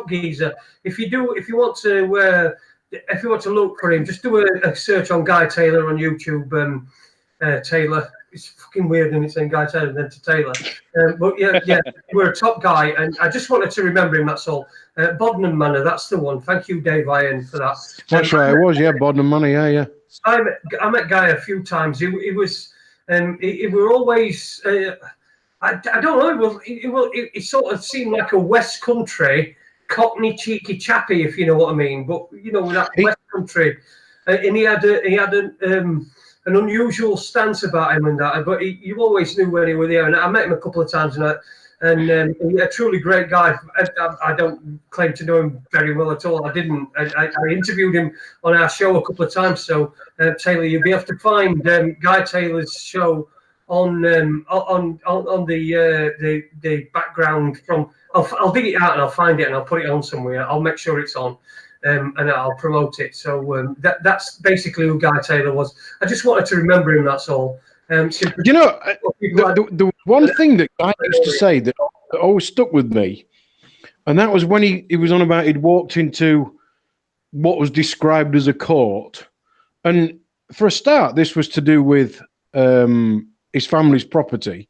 geezer. If you want to look for him, just do a search on Guy Taylor on YouTube. Taylor, it's fucking weird when it's saying Guy Taylor and then to Taylor. But yeah, we're a top guy, and I just wanted to remember him. That's all. Bodnam Manor, that's the one. Thank you, Dave Iron, for that. That's right, it was, yeah, Bodnam Manor, yeah. I met Guy a few times. He was, he were always. I don't know. It sort of seemed like a West Country Cockney cheeky chappy, if you know what I mean. But you know, that West Country, and he had an unusual stance about him and that. But you always knew when he was there. And I met him a couple of times, and a truly great guy. I don't claim to know him very well at all. I didn't. I interviewed him on our show a couple of times. So Taylor, you'll be able to find Guy Taylor's show on the background from. I'll dig it out and I'll find it and I'll put it on somewhere. I'll make sure it's on. And I'll promote it. So that's basically who Guy Taylor was. I just wanted to remember him. That's all. You know, the one thing that Guy used to say that always stuck with me, and that was when he was on about he'd walked into what was described as a court. And for a start, this was to do with his family's property,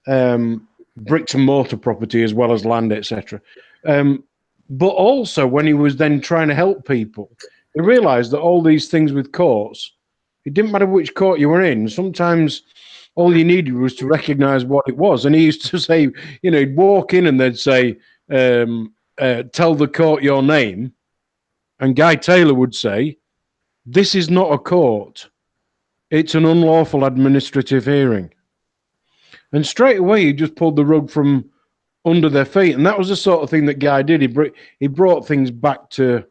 bricks and mortar property, as well as land, etc. But also when he was then trying to help people, he realised that all these things with courts, it didn't matter which court you were in. Sometimes all you needed was to recognise what it was. And he used to say, you know, he'd walk in and they'd say, tell the court your name. And Guy Taylor would say, this is not a court. It's an unlawful administrative hearing. And straight away, he just pulled the rug from under their feet. And that was the sort of thing that Guy did. He brought things back to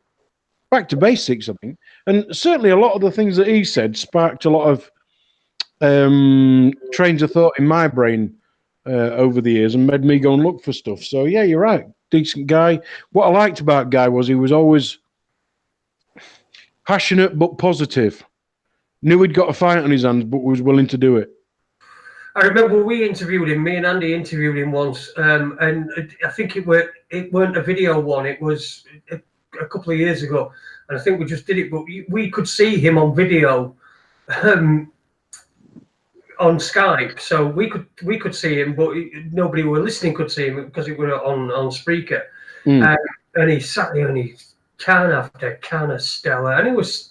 basics, I think. And certainly a lot of the things that he said sparked a lot of trains of thought in my brain over the years and made me go and look for stuff. So, yeah, you're right. Decent guy. What I liked about Guy was he was always passionate but positive. Knew he'd got a fight on his hands, but was willing to do it. I remember we interviewed him. Me and Andy interviewed him once, and I think it weren't a video one. It was a couple of years ago, and I think we just did it. But we could see him on video, on Skype, so we could see him, but nobody who were listening could see him because it were on speaker. And he sat there and he can after can of Stella, and it was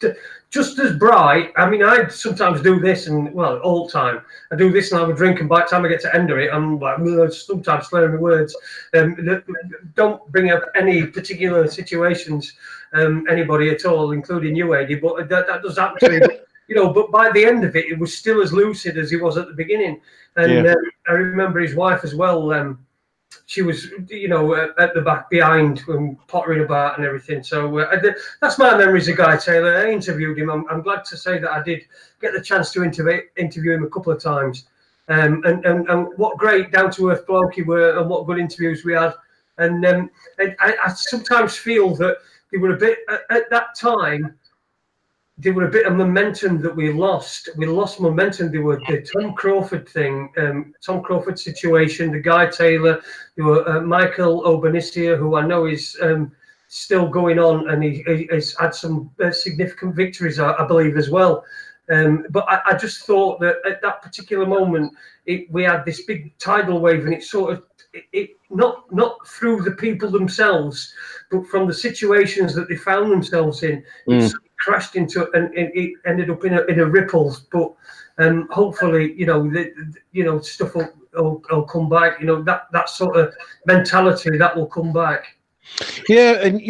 just as bright. I mean, I sometimes do this, and well, all the time I do this and I have a drink, and by the time I get to end of it, I'm like sometimes slurring my words. Don't bring up any particular situations, anybody at all, including you, Ade, but that does happen to me. You know, but by the end of it, it was still as lucid as he was at the beginning. And I remember his wife as well. She was, you know, at the back behind, pottering about and everything. So that's my memories of Guy Taylor. I interviewed him. I'm glad to say that I did get the chance to interview him a couple of times. And what great down-to-earth bloke he were, and what good interviews we had. And I sometimes feel that they were a bit, at that time, there were a bit of momentum that we lost. We lost momentum. There were the Tom Crawford thing, Tom Crawford situation, the Guy Taylor, there were Michael Obanisia, who I know is still going on, and he's had some significant victories, I believe, as well. But I just thought that at that particular moment, we had this big tidal wave, and it sort of, not through the people themselves, but from the situations that they found themselves in, it sort of crashed into, and it ended up in a ripples. But hopefully, stuff will come back. That sort of mentality that will come back. Yeah, and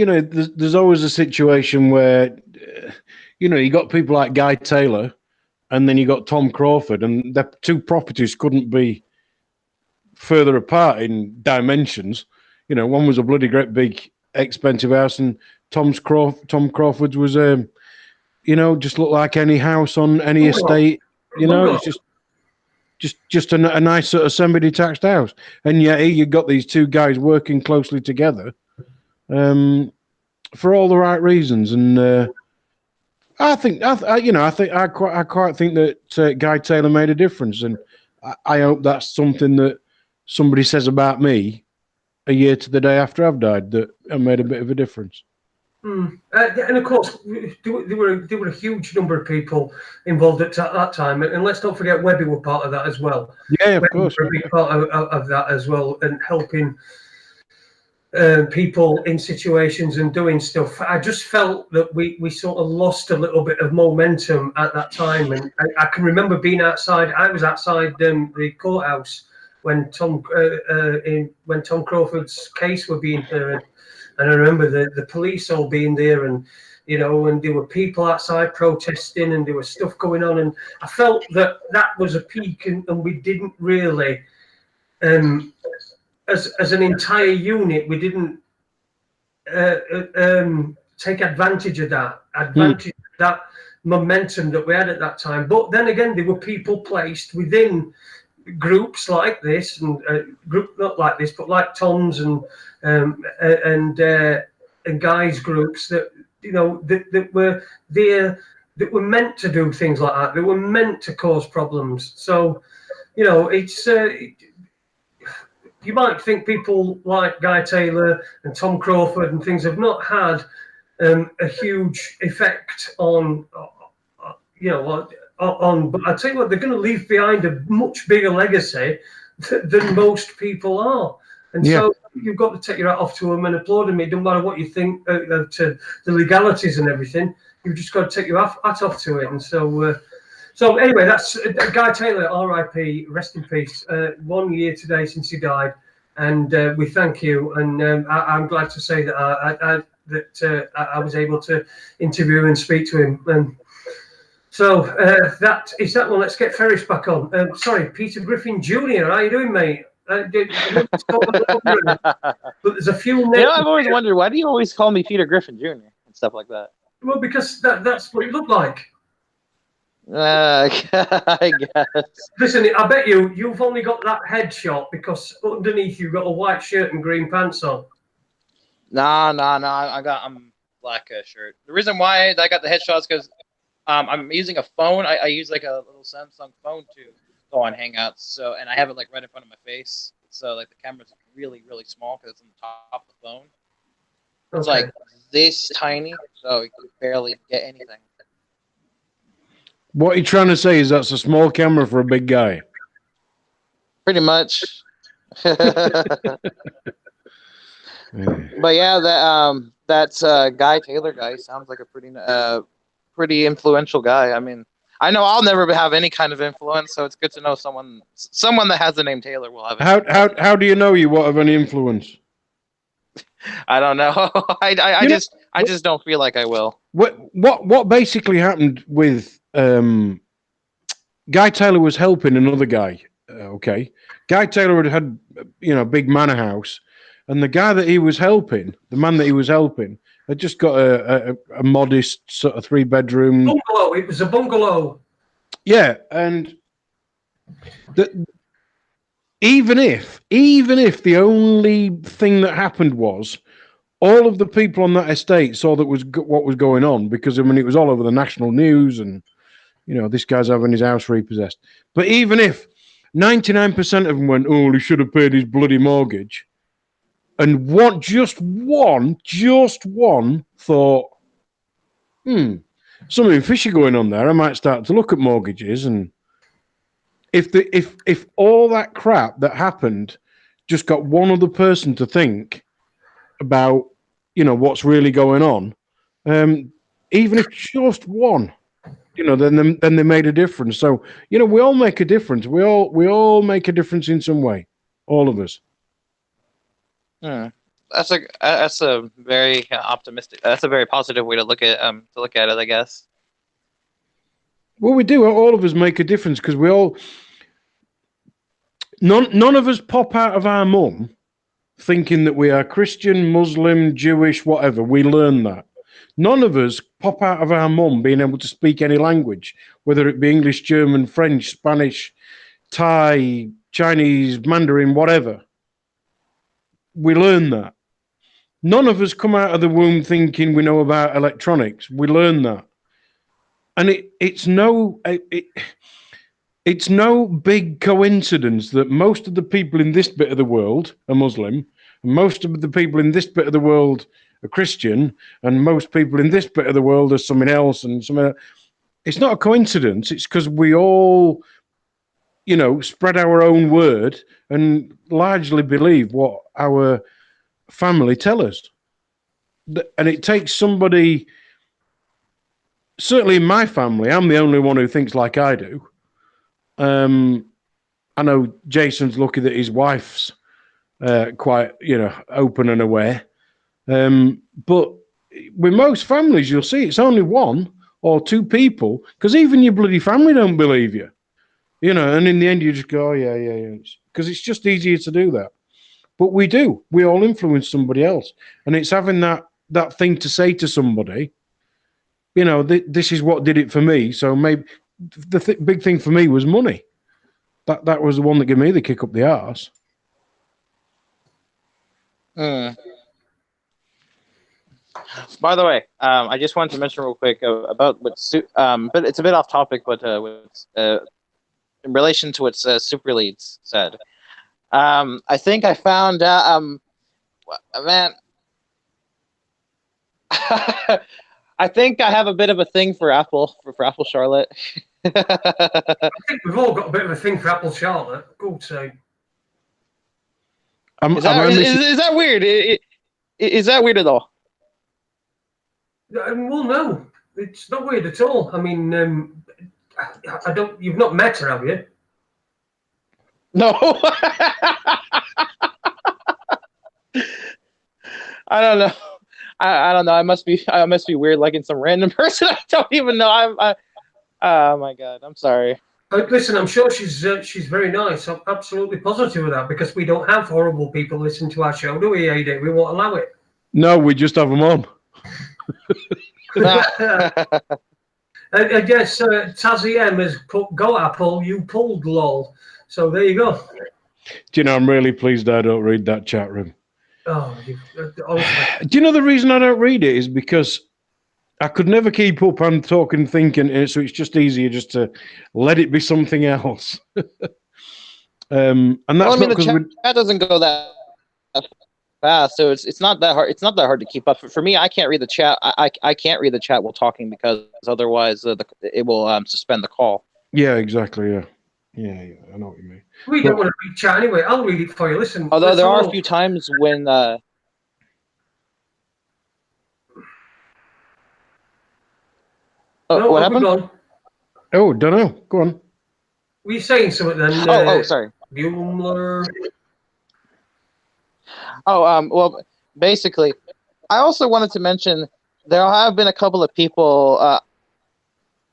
there's always a situation where you got people like Guy Taylor, and then you got Tom Crawford, and the two properties couldn't be further apart in dimensions. One was a bloody great big expensive house, and Tom Crawford's was just looked like any house on any estate. It's just a nice sort of semi-detached house, and yet you got these two guys working closely together for all the right reasons. And I quite think that Guy Taylor made a difference, and I hope that's something that somebody says about me a year to the day after I've died, that I made a bit of a difference. And of course, there were a huge number of people involved at that time, and let's not forget Webby were part of that as well. Yeah, of course, were a big part of that as well, and helping people in situations and doing stuff. I just felt that we sort of lost a little bit of momentum at that time, and I can remember being outside. I was outside the courthouse when Tom Crawford's case were being heard. And I remember the police all being there, and and there were people outside protesting, and there was stuff going on, and I felt that was a peak, and we didn't really, as an entire unit, we didn't take advantage of that momentum that we had at that time. But then again, there were people placed within groups like this, and not like this, but like Tom's and guys groups that that were there, that were meant to do things like that. They were meant to cause problems. So it's you might think people like Guy Taylor and Tom Crawford and things have not had a huge effect on but I tell you what, they're going to leave behind a much bigger legacy than most people are. And so you've got to take your hat off to them and applaud them. It doesn't matter what you think to the legalities and everything. You've just got to take your hat off to it. And so anyway, that's Guy Taylor, R.I.P., rest in peace. 1 year today since he died, and we thank you. And I'm glad to say that I was able to interview and speak to him. So that is that one. Let's get Ferris back on. Sorry, Peter Griffin Jr. How you doing, mate? But there's a few names. I've always wondered, why do you always call me Peter Griffin Jr. and stuff like that? Well, because that's what you look like. I guess. Listen, I bet you've only got that headshot because underneath you've got a white shirt and green pants on. Nah. I'm black shirt. The reason why I got the headshot is because I'm using a phone. I use like a little Samsung phone to go on Hangouts. So, and I have it like right in front of my face. So like the camera's really, really small because it's on the top of the phone. It's like this tiny, so you can barely get anything. What you're trying to say is that's a small camera for a big guy. Pretty much. But yeah, that's Guy Taylor guy sounds like a pretty influential guy. I mean, I know I'll never have any kind of influence, so it's good to know someone that has the name Taylor will have it. How do you know you won't have any influence? I don't know. I just don't feel like I will. What basically happened with Guy Taylor was helping another guy. Guy Taylor had big manor house, and the guy that he was helping, the man that he was helping, had just got a modest sort of 3-bedroom bungalow. It was a bungalow. Yeah, and even if the only thing that happened was all of the people on that estate saw that was what was going on, because I mean it was all over the national news, and this guy's having his house repossessed. But even if 99% of them went, oh, he should have paid his bloody mortgage, and just one thought, something fishy going on there, I might start to look at mortgages. And if all that crap that happened just got one other person to think about, what's really going on, even if just one, then they made a difference. So, we all make a difference. We all make a difference in some way, all of us. That's a very optimistic. That's a very positive way to look at it, I guess. Well, we do. All of us make a difference, because we all. None of us pop out of our mum thinking that we are Christian, Muslim, Jewish, whatever. We learn that. None of us pop out of our mum being able to speak any language, whether it be English, German, French, Spanish, Thai, Chinese, Mandarin, whatever. We learn that. None of us come out of the womb thinking we know about electronics. We learn that. And it's no big coincidence that most of the people in this bit of the world are Muslim, and most of the people in this bit of the world are Christian, and most people in this bit of the world are something else and something else. It's not a coincidence. It's because we all, spread our own word and largely believe what our family tell us. And it takes somebody, certainly in my family, I'm the only one who thinks like I do. I know Jason's lucky that his wife's quite, open and aware. But with most families, you'll see it's only one or two people, because even your bloody family don't believe you. And in the end, you just go, oh, yeah. Because it's just easier to do that. But we do. We all influence somebody else. And it's having that thing to say to somebody, this is what did it for me. So maybe the big thing for me was money. That was the one that gave me the kick up the arse. By the way, I just wanted to mention real quick about what, but it's a bit off topic, but in relation to what Super Leads said. I think I found out, man, I think I have a bit of a thing for Apple Charlotte. I think we've all got a bit of a thing for Apple Charlotte. Good sake. Is that weird? Is that weird at all? Well, no, it's not weird at all. I mean, I don't. You've not met her, have you? No. I don't know. I don't know. I must be weird, like in some random person. I don't even know. Oh my God. I'm sorry. Listen, I'm sure she's very nice. I'm absolutely positive of that, because we don't have horrible people listening to our show, do we, Ade? We won't allow it. No, we just have them on. I guess Tazzy M has put, go Apple, you pulled lol. So there you go. Do you know, I'm really pleased I don't read that chat room. Oh, do you know the reason I don't read it is because I could never keep up. I'm talking, thinking, so it's just easier just to let it be something else. And that's not because that doesn't go that fast, so it's not that hard. It's not that hard to keep up. For me, I can't read the chat. I can't read the chat while talking, because otherwise it will suspend the call. Yeah, exactly. Yeah. I know what you mean. We don't want to read chat anyway. I'll read it for you. Listen. Although there are a few times when. What happened? Oh, don't know. Go on. Were you saying something then? Sorry. Bueller. Well, basically, I also wanted to mention there have been a couple of people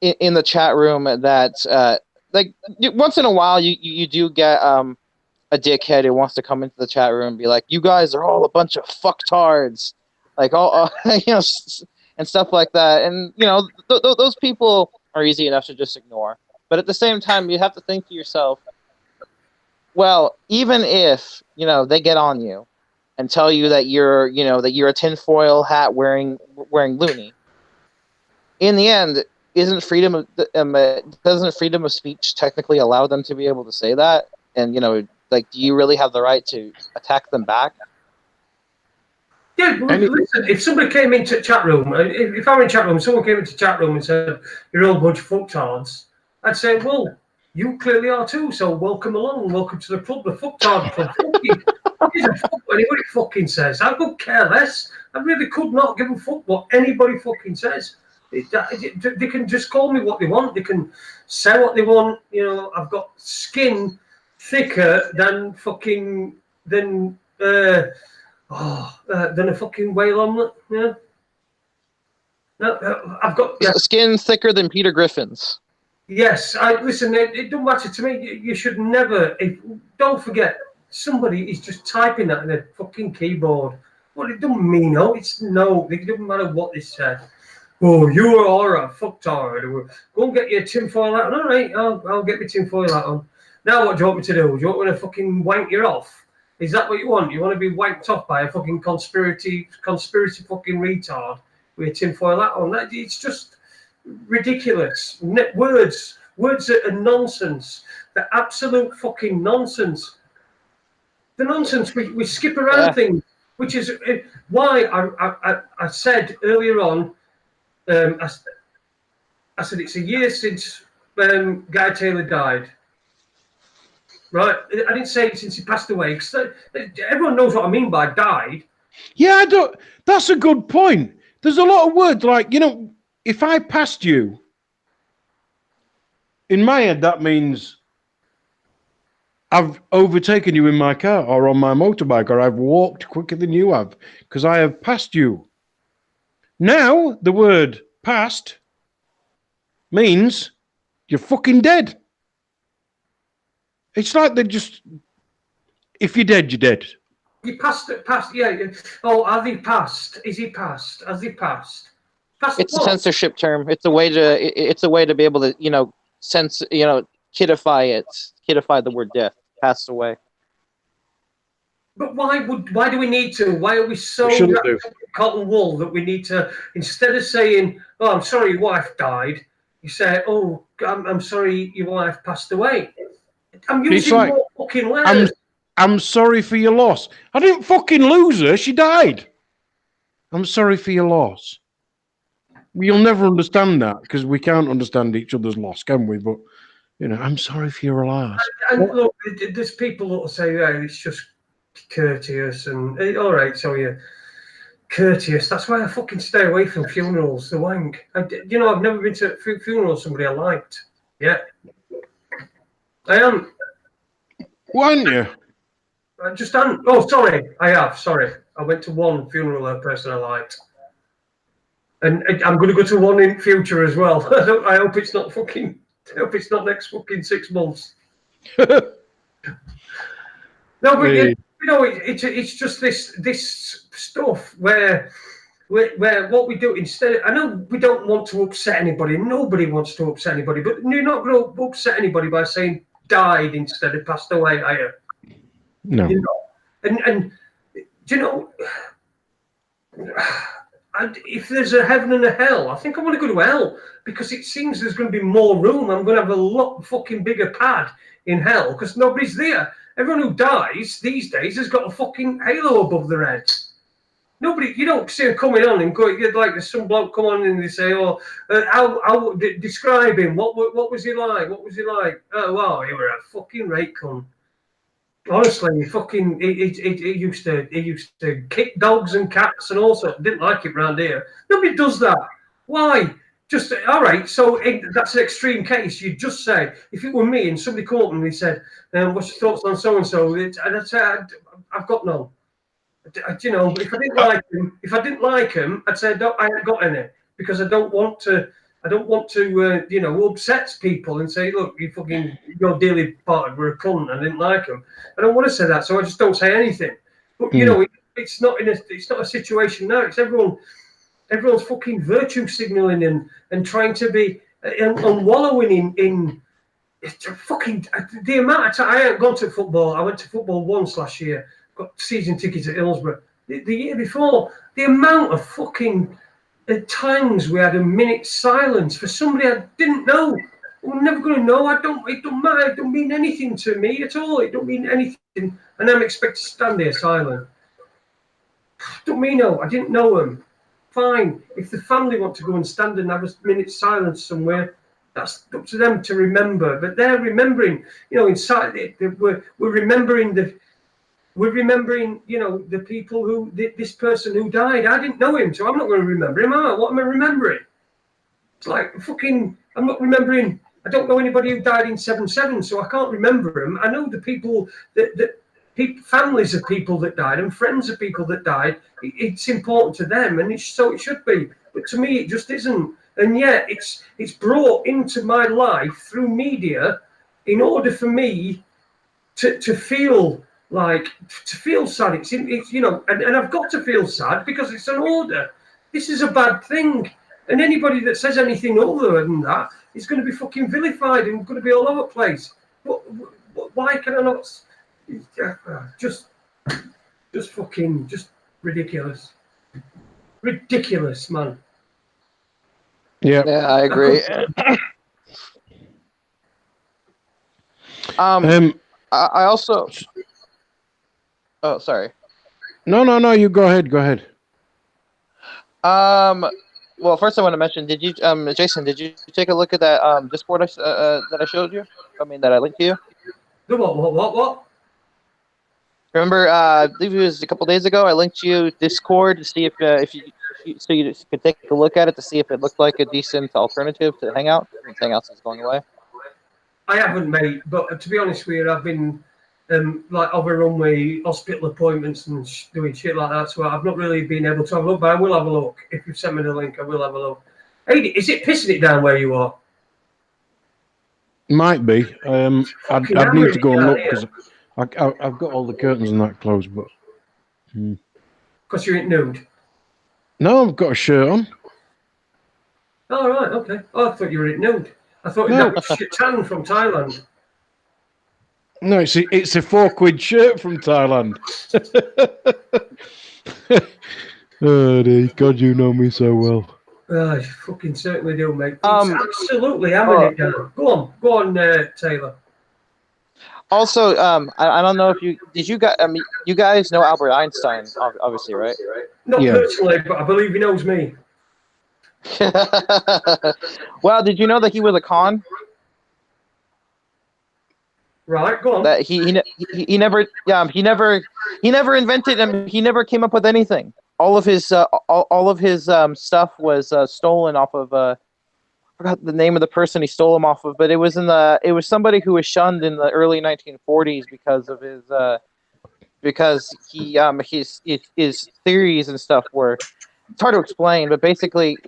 in the chat room that, like, once in a while you do get a dickhead who wants to come into the chat room and be like, you guys are all a bunch of fucktards, like all and stuff like that. And those people are easy enough to just ignore. But at the same time, you have to think to yourself, well, even if they get on you, and tell you that you're a tinfoil hat wearing loony. In the end, doesn't freedom of speech technically allow them to be able to say that? And do you really have the right to attack them back? Yeah, listen, if somebody came into chat room, if I'm in chat room, someone came into chat room and said, you're all a bunch of fucktards, I'd say, well, you clearly are too, so welcome along, welcome to the club, the fucktard club. Fuck what anybody fucking says. I could care less. I really could not give a fuck what anybody fucking says. They can just call me what they want. They can say what they want. I've got skin thicker than a fucking whale omelette. Yeah. No, I've got skin thicker than Peter Griffin's. Yes, listen. It don't matter to me. You should never. Don't forget, somebody is just typing that in a fucking keyboard. Well, it doesn't mean no. It doesn't matter what they said. Oh, you are a fucktard. Go and get your tinfoil hat on. All right, I'll get my tinfoil hat on. Now, what do you want me to do? Do you want me to fucking wank you off? Is that what you want? You want to be wanked off by a fucking conspiracy fucking retard with a tinfoil hat on? It's just ridiculous. Words are nonsense. They're absolute fucking nonsense. The nonsense. We skip around things, which is why I said earlier on. I said it's a year since Guy Taylor died. Right? I didn't say since he passed away, because everyone knows what I mean by died. Yeah, I don't. That's a good point. There's a lot of words like, if I passed you, in my head, that means I've overtaken you in my car or on my motorbike, or I've walked quicker than you have, because I have passed you. Now, the word past means you're fucking dead. It's like they're just, if you're dead, you're dead. You passed, yeah. Oh, have he passed? Is he passed? Has he passed? It's a censorship term. It's a way to be able to, kidify the word death, passed away. But why do we need to? Why are we so cotton wool that we need to, instead of saying, "Oh, I'm sorry, your wife died," you say, "Oh, I'm sorry, your wife passed away." I'm using more fucking letters. I'm sorry for your loss. I didn't fucking lose her. She died. I'm sorry for your loss. You'll never understand that because we can't understand each other's loss, can we? But I'm sorry for your loss. And look, there's people that will say, "Yeah, it's just courteous," and all right, so you're courteous. That's why I fucking stay away from funerals. The wank. I've never been to a funeral of somebody I liked. Yeah, I am. Why aren't you? I just am. Oh, sorry, I have. Sorry, I went to one funeral of a person I liked, and I'm going to go to one in future as well. I hope it's not next fucking 6 months. No, but it's just this stuff where what we do instead. I know we don't want to upset anybody. Nobody wants to upset anybody, but you're not going to upset anybody by saying died instead of passed away, are you? No. And if there's a heaven and a hell, I think I want to go to hell because it seems there's going to be more room. I'm going to have a lot fucking bigger pad in hell because nobody's there. Everyone who dies these days has got a fucking halo above their head. Nobody, you don't see them coming on and go, like some bloke come on and they say, "Oh, how describe him? What was he like? What was he like? Oh, well, he were a fucking rake cunt. Honestly, fucking, he used to kick dogs and cats and all sorts. Didn't like it round here. Nobody does that. Why? Just all right. So that's an extreme case. You just say, if it were me and somebody called me and they said, "What's your thoughts on so and so?" And I'd say, "I've got none." If I didn't like him, I'd say I haven't got any because I don't want to upset people and say, "Look, your daily parted were a cunt. I didn't like him." I don't want to say that, so I just don't say anything. But it's not a situation now. It's everyone's fucking virtue signaling and trying to be and wallowing in fucking the amount of time I haven't gone to football. I went to football once last year. got season tickets at Hillsborough. The year before, the amount of fucking at times we had a minute's silence for somebody I didn't know. I'm never going to know. It don't matter. It don't mean anything to me at all. It don't mean anything. And I'm expected to stand there silent. Don't mean no. I didn't know them. Fine. If the family want to go and stand and have a minute's silence somewhere, that's up to them to remember. But they're remembering, inside we're remembering the people who, this person who died. I didn't know him, so I'm not going to remember him. What am I remembering? It's like I'm not remembering. I don't know anybody who died in 7/7, so I can't remember them. I know the people families of people that died and friends of people that died. It's important to them, and so it should be. But to me, it just isn't. And yet, it's brought into my life through media in order for me to feel sad. It's and I've got to feel sad because it's an order. This is a bad thing. And anybody that says anything other than that is going to be fucking vilified and going to be all over the place. Why can I not? Just ridiculous. Ridiculous, man. Yeah, I agree. I also. Oh, sorry. No. You go ahead. Well, first I want to mention, did you, Jason, did you take a look at that Discord that I showed you? That I linked to you. The what? Remember, I believe it was a couple days ago. I linked you Discord to see if you could take a look at it to see if it looked like a decent alternative to Hangout. Hangouts is going away. I haven't, mate. But to be honest with you, I've been overrun with hospital appointments and doing shit like that. So I've not really been able to have a look. But I will have a look. If you send me the link, I will have a look. Hey, is it pissing it down where you are? Might be. I'd need to go and look because I've got all the curtains and that closed, but because you're in nude. No, I've got a shirt on. Oh right, okay. Oh, I thought you were in nude. I thought that was shit tan from Thailand. No, it's a £4 shirt from Thailand. Oh, dear. God, you know me so well. I fucking certainly do, mate. Absolutely hammering it down. Go on, Taylor. Also, I don't know if you guys know Albert Einstein, obviously, right? Not personally, but I believe he knows me. Well, did you know that he was a con? Right, go on. That he never invented. He never came up with anything. All of his stuff was stolen off of. I forgot the name of the person he stole them off of, but it was somebody who was shunned in the early 1940s because of his theories and stuff were. It's hard to explain, but basically,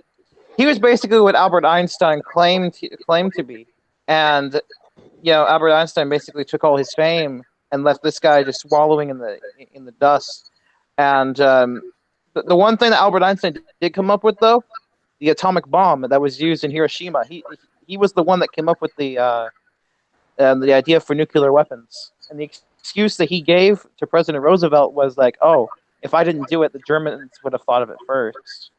he was basically what Albert Einstein claimed to be, and Albert Einstein basically took all his fame and left this guy just wallowing in the dust. And the one thing that Albert Einstein did come up with, though, the atomic bomb that was used in Hiroshima, he was the one that came up with the idea for nuclear weapons. And the excuse that he gave to President Roosevelt was like, "Oh, if I didn't do it, the Germans would have thought of it first."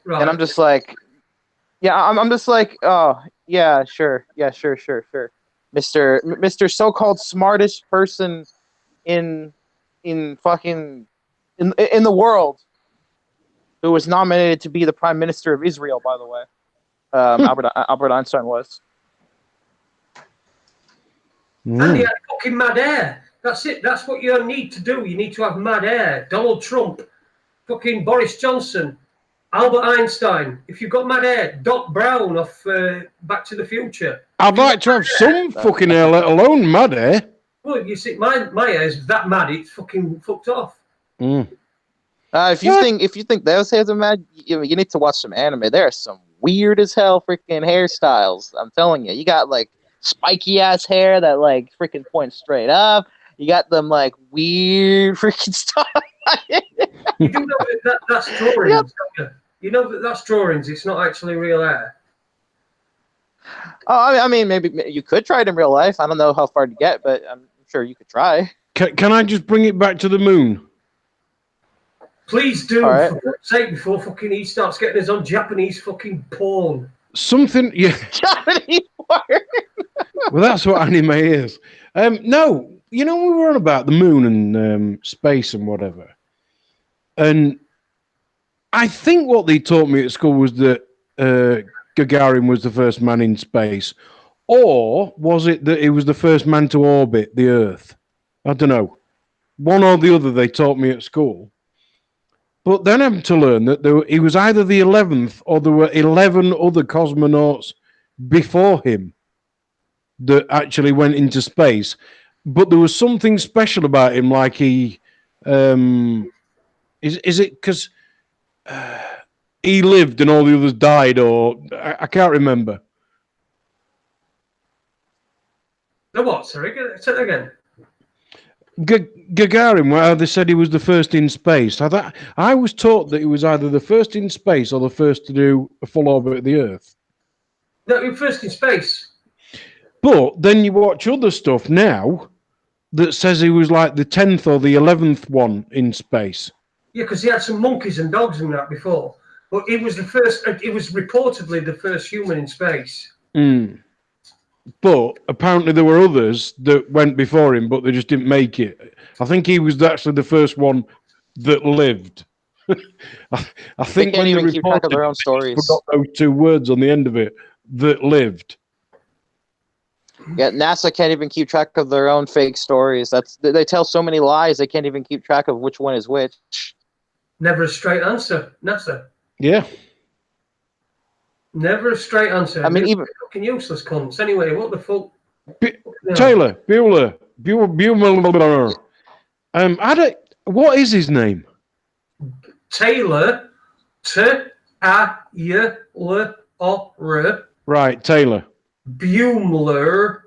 Right. And I'm just like, I'm just like, oh, yeah, sure. Mr. so-called smartest person in the world, who was nominated to be the Prime Minister of Israel, by the way. Albert Einstein was. And he had fucking mad hair. That's it. That's what you need to do. You need to have mad hair. Donald Trump, fucking Boris Johnson, Albert Einstein. If you've got mad hair, Doc Brown off Back to the Future. I'd like to have some fucking hair, let alone mad hair. Well, you see, my hair is that mad. It's fucking fucked off. If you think those hairs are mad, you need to watch some anime. There are some weird as hell freaking hairstyles. I'm telling you, you got like spiky ass hair that like freaking points straight up. You got them like weird freaking stuff. You do know that's drawings. Yep. You know that's drawings. It's not actually real hair. Oh, I mean, maybe you could try it in real life. I don't know how far to get, but I'm sure you could try. Can I just bring it back to the moon? Please do, All right. for God's sake, before fucking he starts getting us on Japanese fucking porn. Something, yeah. Japanese porn. Well, that's what anime is. No, we were on about the moon and space and whatever. And I think what they taught me at school was that Gagarin was the first man in space. Or was it that he was the first man to orbit the Earth? I don't know. One or the other they taught me at school. But then I'm to learn that he was either the 11th or there were 11 other cosmonauts before him that actually went into space. But there was something special about him, like he... is it because he lived and all the others died, or... I can't remember. The what? Sorry, say that again. Gagarin, where they said he was the first in space. I was taught that he was either the first in space or the first to do a full orbit of the Earth. No, he was first in space. But then you watch other stuff now that says he was like the 10th or the 11th one in space. Yeah, because he had some monkeys and dogs and that before. But he was the first. He was reportedly the first human in space. Mm. But apparently there were others that went before him, but they just didn't make it. I think he was actually the first one that lived. I think They can't even keep track of their own stories. Forgot those two words on the end of it, that lived. Yeah, NASA can't even keep track of their own fake stories. They tell so many lies they can't even keep track of which one is which. Never a straight answer, NASA. Yeah. Never a straight answer. I mean, even fucking useless cunts. Anyway, what the fuck? Taylor Bueller. What is his name? Taylor. T-A-Y-L-O-R. Right, Taylor. Bueller.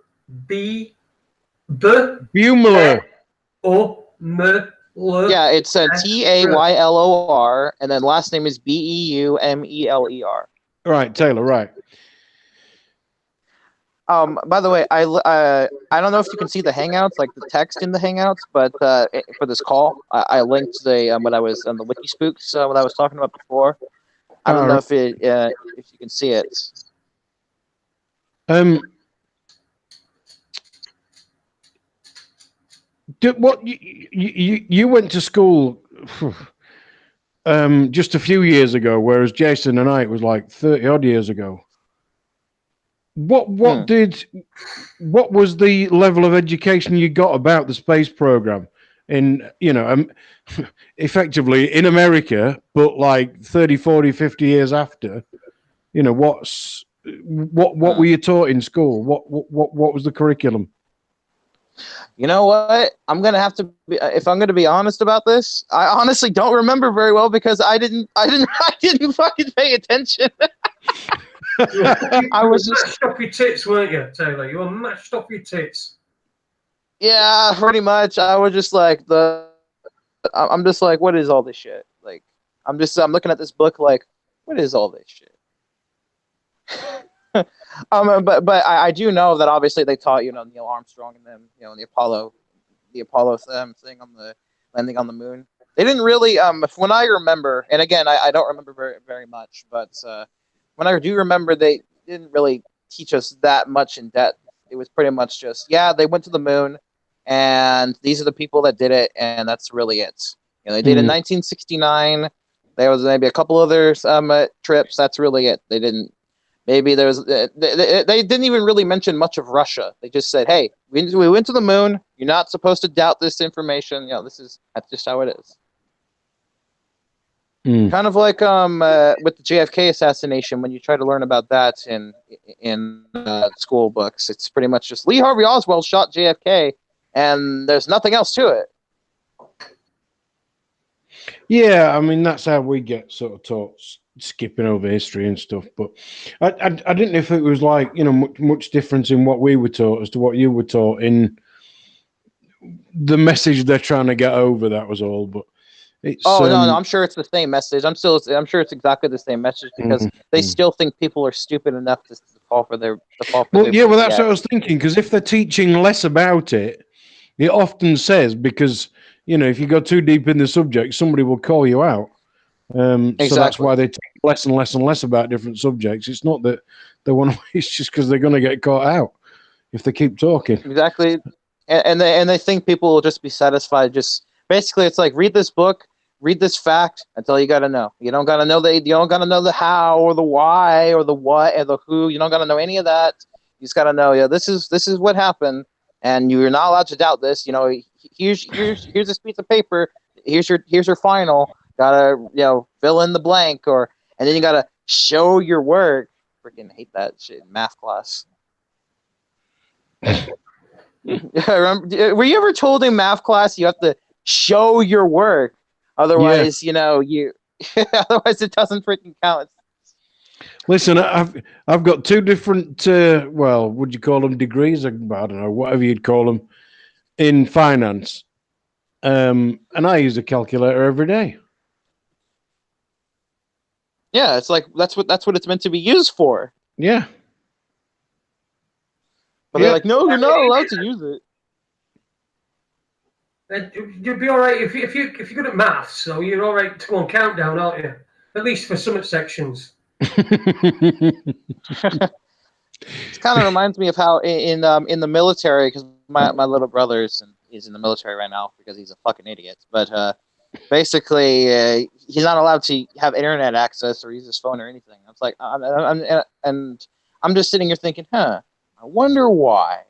Bueller. O-M-L. yeah, it's Taylor, and then last name is Beumeler. Right, Taylor. Right. By the way, I don't know if you can see the Hangouts, like the text in the Hangouts, but for this call, I linked the when I was on the Wiki Spooks what I was talking about before. I don't know if you can see it. What you went to school just a few years ago, whereas Jason and I, it was like 30 odd years ago. What was the level of education you got about the space program in, effectively in America, but like 30, 40, 50 years after, what were you taught in school? What was the curriculum? You know what? I'm gonna have to be, if I'm gonna be honest about this, I honestly don't remember very well because I didn't fucking pay attention. I was just mashed off your tits, weren't you, Taylor? You were mashed off your tits. Yeah, pretty much. I was just like I'm just like, what is all this shit? Like, I'm looking at this book like, what is all this shit? But I do know that obviously they taught Neil Armstrong and them the Apollo thing on the landing on the moon. They didn't really when I remember, and again I don't remember very very much, but when I do remember, they didn't really teach us that much in depth. It was pretty much just they went to the moon, and these are the people that did it, and that's really it. They did it in 1969. There was maybe a couple other trips. That's really it. They didn't. Maybe there was. They didn't even really mention much of Russia. They just said, "Hey, we went to the moon. You're not supposed to doubt this information. That's just how it is." Kind of like with the JFK assassination. When you try to learn about that in school books, it's pretty much just Lee Harvey Oswald shot JFK, and there's nothing else to it. Yeah, I mean that's how we get sort of taught, skipping over history and stuff. But I didn't know if it was like much difference in what we were taught as to what you were taught in the message they're trying to get over. That was all. But it's, no, I'm sure it's the same message. I'm sure it's exactly the same message because they still think people are stupid enough to fall for their. Well, that's what I was thinking. Because if they're teaching less about it, It often says, because, you know, if you go too deep in the subject, somebody will call you out. So that's Exactly. why they talk less and less and less about different subjects. It's not that they want to, it's just because they're going to get caught out if they keep talking. Exactly. And they think people will just be satisfied. Just basically, it's like, read this book, read this fact. That's all you got to know. You don't got to know you don't got to know the how or the why or the what or the who. You don't got to know any of that. You just got to know, yeah, this is what happened, and you're not allowed to doubt this. You know, here's this piece of paper. Here's your final. Gotta, you know, fill in the blank, and then you gotta show your work. Freaking hate that shit in math class. Remember, were you ever told in math class you have to show your work, otherwise, you know, otherwise it doesn't freaking count. Listen, I've got two different, well, would you call them degrees? I don't know, whatever you'd call them, in finance, and I use a calculator every day. Yeah, it's like that's what it's meant to be used for. Yeah. But they're like, no, you're not allowed to use it. You'll be all right if you're good at maths. So you're all right to go on countdown, aren't you? At least for some sections. It kind of reminds me of how in the military, because my little brother is in the military right now because he's a fucking idiot. But basically, he's not allowed to have internet access or use his phone or anything. I was like, I'm just sitting here thinking, I wonder why.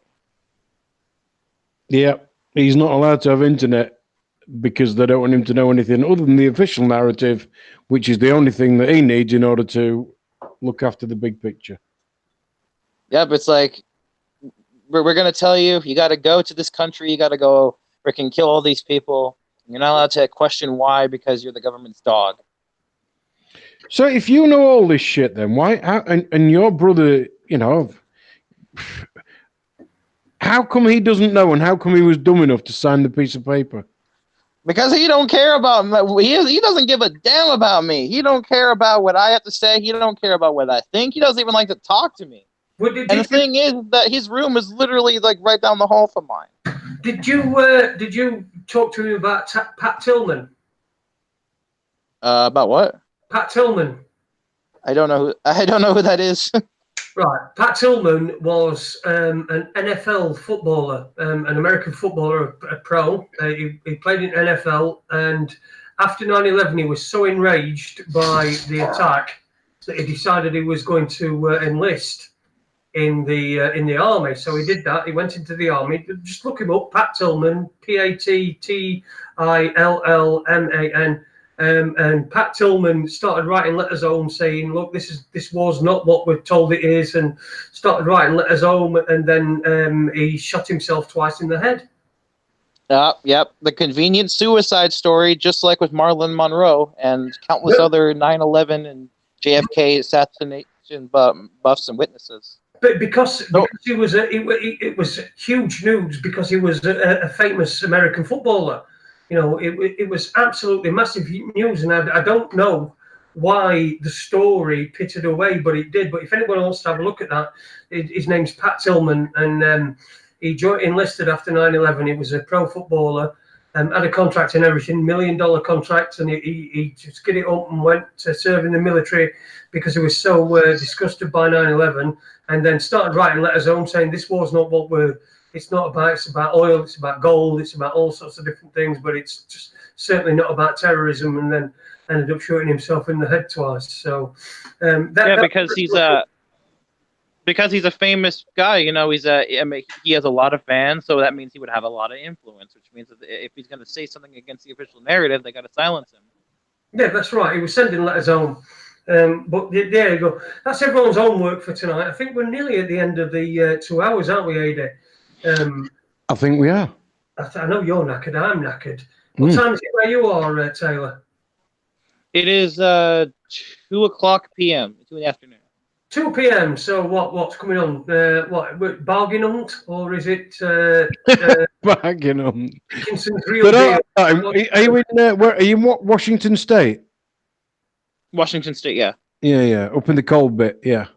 Yeah, he's not allowed to have internet because they don't want him to know anything other than the official narrative, which is the only thing that he needs in order to look after the big picture. Yeah, but it's like, we're going to tell you, you got to go to this country, you got to go freaking kill all these people. You're not allowed to question why because you're the government's dog. So if you know all this shit, then why? And your brother, you know, how come he doesn't know, and how come he was dumb enough to sign the piece of paper? Because he don't care about me. He doesn't give a damn about me. He don't care about what I have to say. He don't care about what I think. He doesn't even like to talk to me. And the thing is that his room is literally like right down the hall from mine. Did you talk to him about Pat Tillman? About what? Pat Tillman. I don't know who that is. Right, Pat Tillman was an NFL footballer, an American footballer, a pro. He played in NFL, and after 9/11, he was so enraged by the attack that he decided he was going to enlist in the army. So he did that. He went into the army. Just look him up, Pat Tillman, PATTILLMAN. And Pat Tillman started writing letters home saying, look, this was not what we're told it is, and started writing letters home, and then he shot himself twice in the head. Yep. The convenient suicide story, just like with Marilyn Monroe and countless other 9/11 and JFK assassination buffs and witnesses. But because he was it was huge news because he was a famous American footballer. You know, it was absolutely massive news, and I don't know why the story pitted away, but it did. But if anyone wants to have a look at that, his name's Pat Tillman, and he enlisted after 9/11. He was a pro footballer, had a contract and everything, $1 million contract, and he just get it up and went to serve in the military because he was so disgusted by 9/11, and then started writing letters home saying this war's not what it's not about. It's about oil. It's about gold. It's about all sorts of different things, but it's just certainly not about terrorism. And then ended up shooting himself in the head twice. So because he's a famous guy. You know, he has a lot of fans, so that means he would have a lot of influence. Which means that if he's going to say something against the official narrative, they got to silence him. Yeah, that's right. He was sending letters home. But there you go. That's everyone's homework for tonight. I think we're nearly at the end of the 2 hours, aren't we, Ade? I think we are. I know you're knackered. I'm knackered. What time is it where you are, Taylor? It is 2:00 p.m. 2 in the afternoon. 2 p.m. So what's coming on? What bargain hunt, or is it bargain hunt? Dickinson's real deal? Are you in? Where are you? Washington State. Washington State, yeah. Yeah, up in the cold bit, yeah.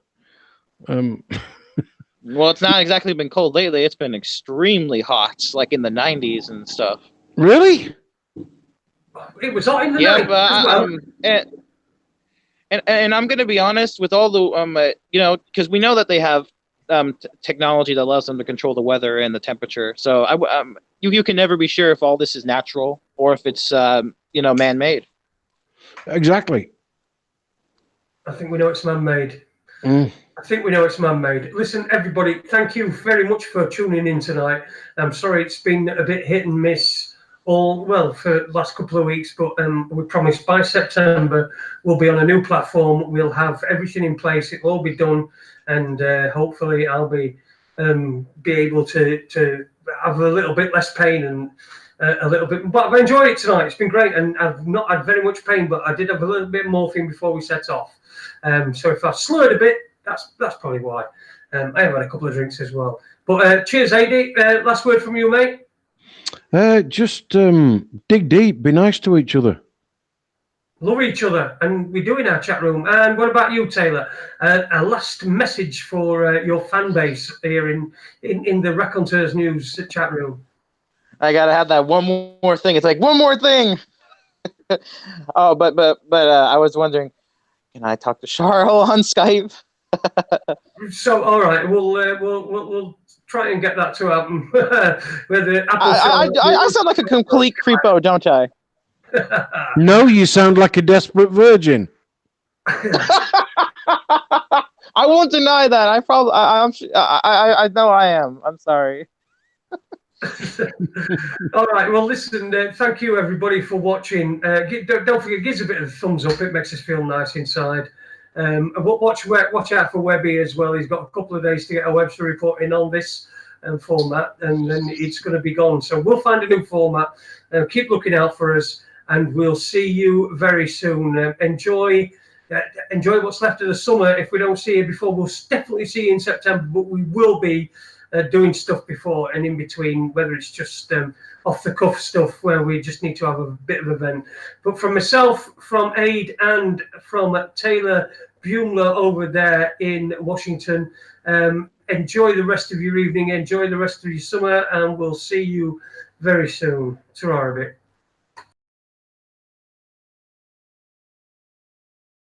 Well, it's not exactly been cold lately. It's been extremely hot, like in the 90s and stuff. Really? It was hot in the Yeah, night but as well. and I'm going to be honest with all the because we know that they have technology that allows them to control the weather and the temperature. So you can never be sure if all this is natural or if it's man-made. Exactly. I think we know it's man-made. Mm. I think we know it's man-made. Listen, everybody, thank you very much for tuning in tonight. I'm sorry it's been a bit hit and miss for the last couple of weeks, but we promise by September we'll be on a new platform. We'll have everything in place. It will all be done, and hopefully I'll be able to have a little bit less pain and a little bit. But I've enjoyed it tonight. It's been great, and I've not had very much pain, but I did have a little bit of morphine before we set off. So if I slurred a bit, that's probably why. I have had a couple of drinks as well. But cheers, Ade. Last word from you, mate. Just dig deep. Be nice to each other. Love each other, and we do in our chat room. And what about you, Taylor? A last message for your fan base here in the Raconteurs News chat room. I gotta have that one more thing. It's like one more thing. Oh, but I was wondering, can I talk to Charles on Skype? So, all right, we'll try and get that to happen. I sound like a complete creepo, don't I? No, you sound like a desperate virgin. I won't deny that. I know I am. I'm sorry. All right. Well, listen. Thank you, everybody, for watching. Don't forget, give us a bit of a thumbs up. It makes us feel nice inside. Watch out for Webby as well. He's got a couple of days to get a Webster report in on this format, and then it's going to be gone. So we'll find a new format. Keep looking out for us, and we'll see you very soon. Enjoy what's left of the summer. If we don't see you before, we'll definitely see you in September. But we will be doing stuff before and in between, whether it's just off the cuff stuff where we just need to have a bit of event. But from myself, from Ade, and from Taylor Bumler over there in Washington, enjoy the rest of your evening, enjoy the rest of your summer, and we'll see you very soon. Ta-ra a bit.